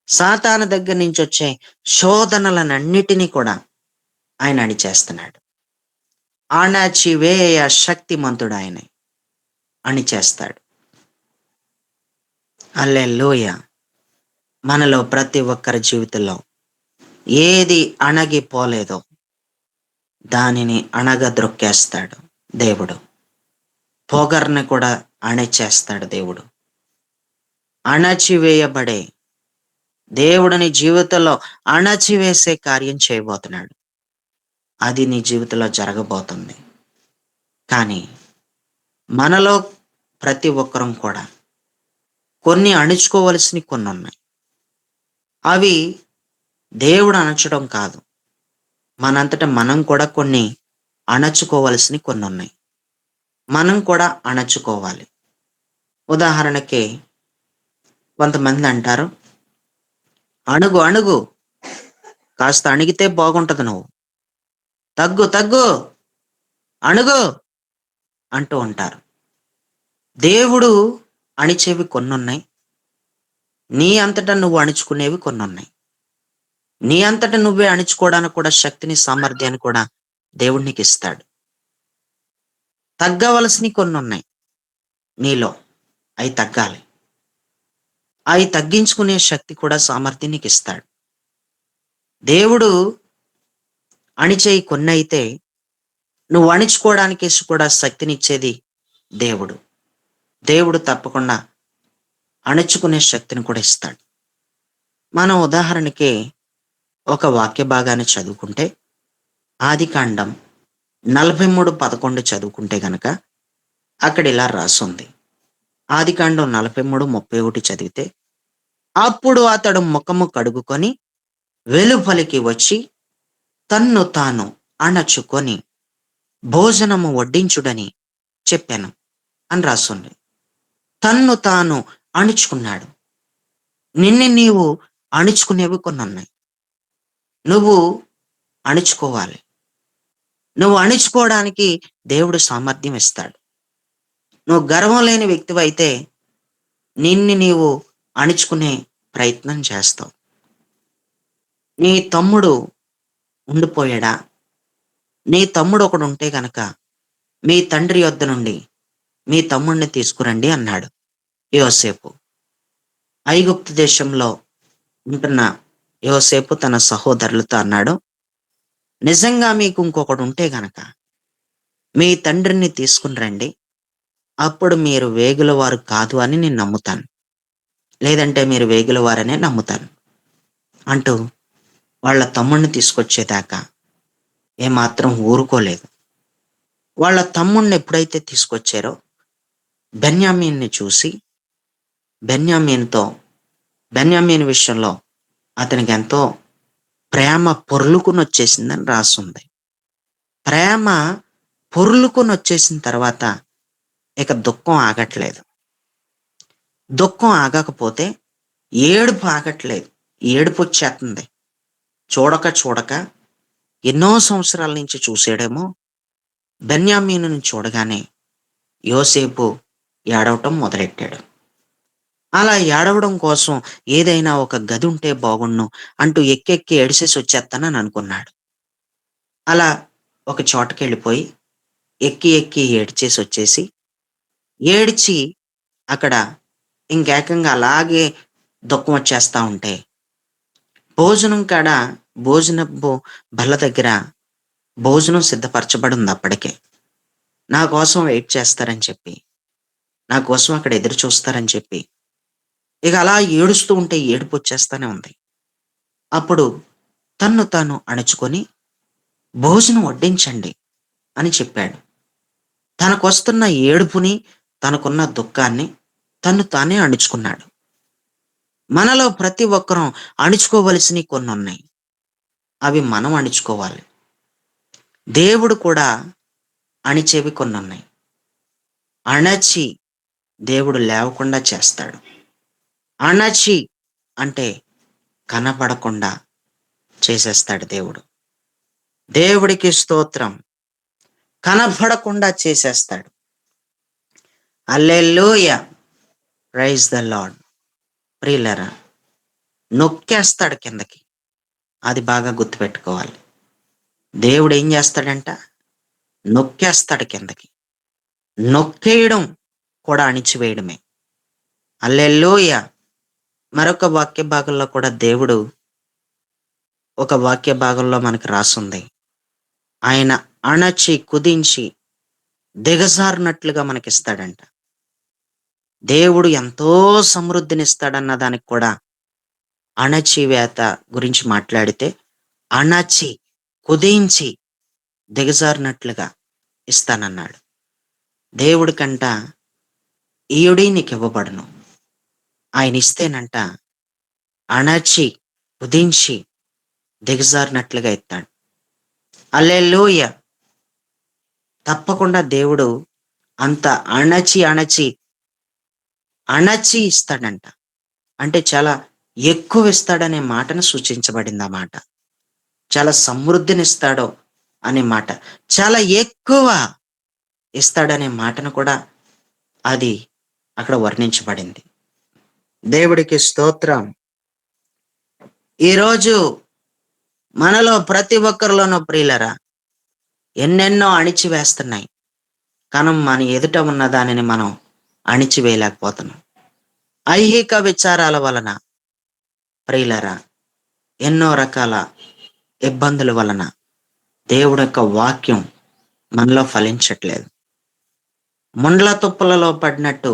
సాతాను దగ్గర నుంచి వచ్చే శోధనలనన్నిటినీ కూడా ఆయన అణిచేస్తున్నాడు. అణచివేయ శక్తిమంతుడు ఆయనే. అణిచేస్తాడు. హల్లెలూయా! మనలో ప్రతి ఒక్కరి జీవితంలో ఏది అణగిపోలేదో దానిని అణగద్రొక్కేస్తాడు దేవుడు. పొగర్ని కూడా అణిచేస్తాడు దేవుడు. అణచివేయబడే దేవుడు నీ జీవితంలో అణచివేసే కార్యం చేయబోతున్నాడు. అది నీ జీవితంలో జరగబోతుంది. కానీ మనలో ప్రతి ఒక్కరం కూడా కొన్ని అణుచుకోవలసినవి కొన్నున్నాయి. అవి దేవుడు అణచడం కాదు. మనంతట మనం కూడా కొన్ని అణచుకోవలసినవి కొన్నున్నాయి. మనం కూడా అణచుకోవాలి. ఉదాహరణకి కొంతమంది అంటారు, "అణుగు, అణుగు. కాస్త అణిగితే బాగుంటది నువ్వు. తగ్గు, తగ్గు. అణుగు" అంటూ ఉంటారు. దేవుడు అణిచేవి కొన్నున్నాయి. నీ అంతటా నువ్వు అణుచుకునేవి కొన్నున్నాయి. నీ అంతట నువ్వే అణుచుకోవడానికి కూడా శక్తిని, సామర్థ్యాన్ని కూడా దేవుడు నీకిస్తాడు. తగ్గవలసినవి కొన్నున్నాయి నీలో. అయి తగ్గాలి. అయి తగ్గించుకునే శక్తి కూడా, సామర్థ్యం నీకిస్తాడు. దేవుడు అణిచేయి కొన్నయితే నువ్వు అణిచుకోవడానికి కూడా శక్తినిచ్చేది దేవుడు. దేవుడు తప్పకుండా అణుచుకునే శక్తిని కూడా ఇస్తాడు. మనం ఉదాహరణకి ఒక వాక్య భాగాన్ని చదువుకుంటే, ఆదికాండం 43:11 చదువుకుంటే గనక అక్కడ ఇలా రాసుంది. ఆదికాండం 43:31 చదివితే, "అప్పుడు అతడు ముఖము కడుగుకొని వెలుపలికి వచ్చి తన్ను తాను అణచుకొని భోజనము వడ్డించుడని చెప్పాను" అని రాసుంది. తన్ను తాను అణుచుకున్నాడు. నిన్ను నీవు అణుచుకునేవి కొన్నున్నాయి. నువ్వు అణుచుకోవాలి. నువ్వు అణుచుకోవడానికి దేవుడు సామర్థ్యం ఇస్తాడు. నువ్వు గర్వం లేని వ్యక్తివైతే నిన్ను నీవు అణుచుకునే ప్రయత్నం చేస్తావు. నీ తమ్ముడు ఉండిపోయాడా? నీ తమ్ముడు ఒకడుంటే గనక మీ తండ్రి యొద్ద నుండి మీ తమ్ముడిని తీసుకురండి అన్నాడు యోసేపు. ఐగుప్తు దేశంలో ఉంటున్న యోసేపు తన సహోదరులతో అన్నాడు, "నిజంగా మీకు ఇంకొకడుంటే గనక మీ తండ్రిని తీసుకుని రండి. అప్పుడు మీరు వేగులవారు కాదు అని నేను నమ్ముతాను. లేదంటే మీరు వేగులవారనే నమ్ముతాను" అంటూ వాళ్ళ తమ్ముడిని తీసుకొచ్చేదాకా ఏమాత్రం ఊరుకోలేదు. వాళ్ళ తమ్ముడిని ఎప్పుడైతే తీసుకొచ్చారో బెన్యామీన్ని చూసి బెన్యామీన్ విషయంలో అతనికి ఎంతో ప్రేమ పొర్లుకునొచ్చేసిందని రాసుంది. ప్రేమ పొర్లుకునొచ్చేసిన తర్వాత ఇక దుఃఖం ఆగట్లేదు. దుఃఖం ఆగకపోతే ఏడుపు ఆగట్లేదు. ఏడుపొచ్చేస్తుంది. చూడక చూడక ఎన్నో సంవత్సరాల నుంచి చూసాడేమో, బెన్యామీనుని చూడగానే యోసేపు ఏడవటం మొదలెట్టాడు. అలా ఏడవడం కోసం ఏదైనా ఒక గది ఉంటే బాగుండును అంటూ ఎక్కెక్కి ఏడిసేసి వచ్చేస్తానని అనుకున్నాడు. అలా ఒక చోటకెళ్ళిపోయి ఎక్కి ఎక్కి ఏడ్చేసి వచ్చేసి, ఏడ్చి అక్కడ ఇంకేకంగా అలాగే దుఃఖం వచ్చేస్తా ఉంటే, భోజనం కాడ భోజనపు బల్ల దగ్గర భోజనం సిద్ధపరచబడి ఉంది అప్పటికే. నా కోసం వెయిట్ చేస్తారని చెప్పి, నా కోసం అక్కడ ఎదురు చూస్తారని చెప్పి, ఇక అలా ఏడుస్తూ ఉంటే ఏడుపొచ్చేస్తానే ఉంది. అప్పుడు తన్ను తాను అణుచుకొని భోజనం వడ్డించండి అని చెప్పాడు. తనకొస్తున్న ఏడుపుని, తనకున్న దుఃఖాన్ని తన్ను తానే అణుచుకున్నాడు. మనలో ప్రతి ఒక్కరం అణుచుకోవలసినవి కొన్నున్నాయి. అవి మనం అణుచుకోవాలి. దేవుడు కూడా అణిచేవి కొన్ని ఉన్నాయి. అణచి దేవుడు లేవకుండా చేస్తాడు. అణచి అంటే కనపడకుండా చేసేస్తాడు దేవుడు. దేవుడికి స్తోత్రం. కనపడకుండా చేసేస్తాడు. హల్లెలూయా! Praise the lord. ప్రియులారా, నొక్కేస్తాడు కిందకి. అది బాగా గుర్తుపెట్టుకోవాలి. దేవుడు ఏం చేస్తాడంట? నొక్కేస్తాడు కిందకి. నొక్కేయడం కూడా అణిచివేయడమే. హల్లెలూయా! మరొక వాక్య భాగంలో కూడా దేవుడు ఒక వాక్య భాగంలో మనకు రాసుంది. ఆయన అణచి, కుదించి, దిగజారినట్లుగా మనకిస్తాడంట. దేవుడు ఎంతో సమృద్ధినిస్తాడన్న దానికి కూడా అణచివేత గురించి మాట్లాడితే, అణచి, కుదించి, దిగజారినట్లుగా ఇస్తానన్నాడు. దేవుడికంట ఈయుడి నీకివ్వబడును. ఆయన ఇస్తేనంట అణచి, కుదించి, దిగజారినట్లుగా ఇస్తాడు. హల్లెలూయా! తప్పకుండా దేవుడు అంత అణచి, అణచి, అణచి ఇస్తాడంట. అంటే చాలా ఎక్కువ ఇస్తాడనే మాటను సూచించబడింది ఆ మాట. చాలా సమృద్ధినిస్తాడు అనే మాట. చాలా ఎక్కువ ఇస్తాడనే మాటను కూడా అది అక్కడ వర్ణించబడింది. దేవుడికి స్తోత్రం. ఈరోజు మనలో ప్రతి ఒక్కరిలోనూ ప్రియులరా ఎన్నెన్నో అణిచివేస్తున్నాయి. కానీ మన ఎదుట ఉన్న దానిని మనం అణిచివేయలేకపోతున్నాం. ఐహిక విచారాల వలన ప్రియులరా ఎన్నో రకాల ఇబ్బందుల వలన దేవుడి యొక్క వాక్యం మనలో ఫలించట్లేదు. ముండ్ల తుప్పలలో పడినట్టు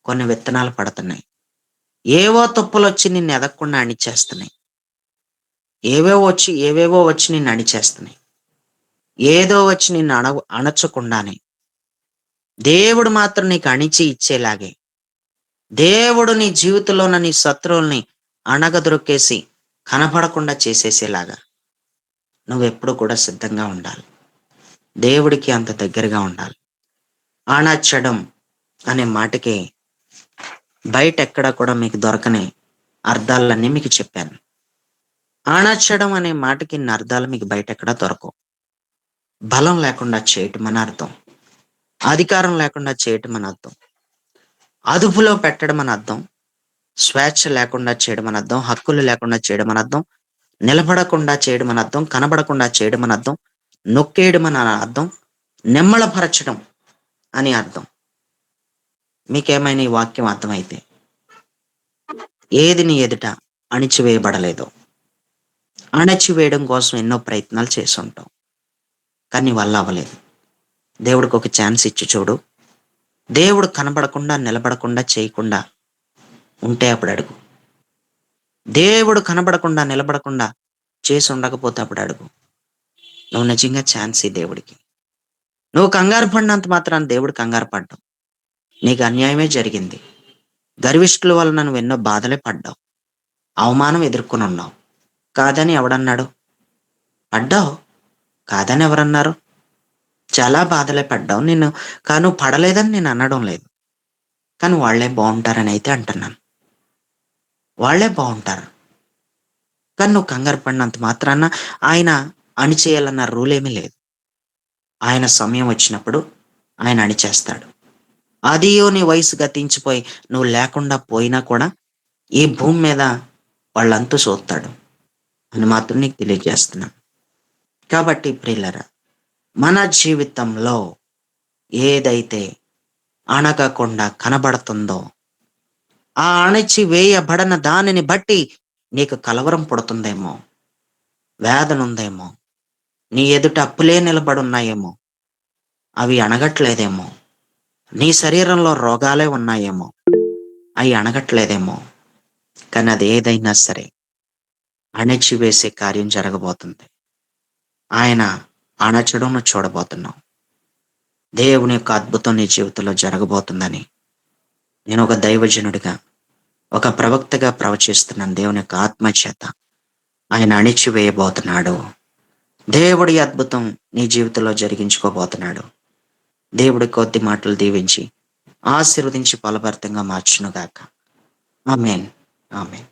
కొన్ని విత్తనాలు పడుతున్నాయి. ఏవో తుప్పలొచ్చి నిన్ను ఎదగకుండా అణిచేస్తున్నాయి. ఏవేవో వచ్చి నిన్ను అణిచేస్తున్నాయి. ఏదో వచ్చి నిన్ను అణచకుండానే దేవుడు మాత్రం నీకు అణిచి ఇచ్చేలాగే, దేవుడు నీ జీవితంలోన నీ శత్రువుల్ని అణగదొక్కేసి కనపడకుండా చేసేసేలాగా నువ్వెప్పుడు కూడా సిద్ధంగా ఉండాలి. దేవుడికి అంత దగ్గరగా ఉండాలి. అణచడం అనే మాటకి బయట ఎక్కడా కూడా మీకు దొరకని అర్థాలన్నీ మీకు చెప్పాను. అణచడం అనే మాటకి ఇన్ని అర్థాలు మీకు బయట ఎక్కడా దొరకవు. బలం లేకుండా చేయటం అని అర్థం. అధికారం లేకుండా చేయటం అని అర్థం. అదుపులో పెట్టడం అని అర్థం. స్వేచ్ఛ లేకుండా చేయడం అని అర్థం. హక్కులు లేకుండా చేయడం అని అర్థం. నిలబడకుండా చేయడం అని అర్థం. కనబడకుండా చేయడం అని అర్థం. నొక్కేయడం అని అర్థం. నిమ్మళపరచడం అని అర్థం. మీకేమైనా ఈ వాక్యం అర్థమైతే ఏది నీ ఎదుట అణిచివేయబడలేదో, అణచివేయడం కోసం ఎన్నో ప్రయత్నాలు చేసి ఉంటాం, కానీ నీ వల్ల అవ్వలేదు. దేవుడికి ఒక ఛాన్స్ ఇచ్చి చూడు. దేవుడు కనబడకుండా నిలబడకుండా చేయకుండా ఉంటే అప్పుడు అడుగు. దేవుడు కనబడకుండా నిలబడకుండా చేసి ఉండకపోతే అప్పుడు అడుగు. నువ్వు నిజంగా ఛాన్స్ ఈ దేవుడికి. నువ్వు కంగారు పడినంత మాత్రాన దేవుడు కంగారు పడ్డావు. నీకు అన్యాయమే జరిగింది. గర్విష్ఠుల వలన నువ్వు ఎన్నో బాధలే పడ్డావు. అవమానం ఎదుర్కొని ఉన్నావు. కాదని ఎవడన్నాడు? పడ్డావు. కాదని ఎవరన్నారు? చాలా బాధలే పడ్డావు. నువ్వు పడలేదని నేను అనడం లేదు. కానీ వాళ్ళే బాగుంటారని అయితే అంటున్నాను. వాళ్ళే బాగుంటారు. కానీ నువ్వు కంగారు పడినంత మాత్రాన ఆయన అణిచేయాలన్న రూల్ ఏమీ లేదు. ఆయన సమయం వచ్చినప్పుడు ఆయన అణిచేస్తాడు. అదియో నీ వయసు గతించిపోయి నువ్వు లేకుండా పోయినా కూడా ఈ భూమి మీద వాళ్ళంతూ చూస్తాడు అని మాత్రం నీకు తెలియజేస్తున్నాను. కాబట్టి ప్రియులరా, మన జీవితంలో ఏదైతే అణగకుండా కనబడుతుందో, ఆ అణచి వేయబడిన దానిని బట్టి నీకు కలవరం పుడుతుందేమో, వేదన ఉందేమో, నీ ఎదుట అప్పులే నిలబడున్నాయేమో, అవి అణగట్లేదేమో, నీ శరీరంలో రోగాలే ఉన్నాయేమో, అవి అణగట్లేదేమో, కానీ అది ఏదైనా సరే అణచివేసే కార్యం జరగబోతుంది. ఆయన అణచడం చూడబోతున్నావు. దేవుని యొక్క అద్భుతం నీ జీవితంలో జరగబోతుందని నేను ఒక దైవజనుడిగా, ఒక ప్రవక్తగా ప్రవచిస్తున్నాను. దేవుని యొక్క ఆత్మ చేత ఆయన అణిచివేయబోతున్నాడు. దేవుడి అద్భుతం నీ జీవితంలో జరిగించుకోబోతున్నాడు. దేవుడి కొద్ది మాటలు దీవించి, ఆశీర్వదించి ఫలభరితంగా మార్చునుగాక. ఆమేన్. ఆమేన్.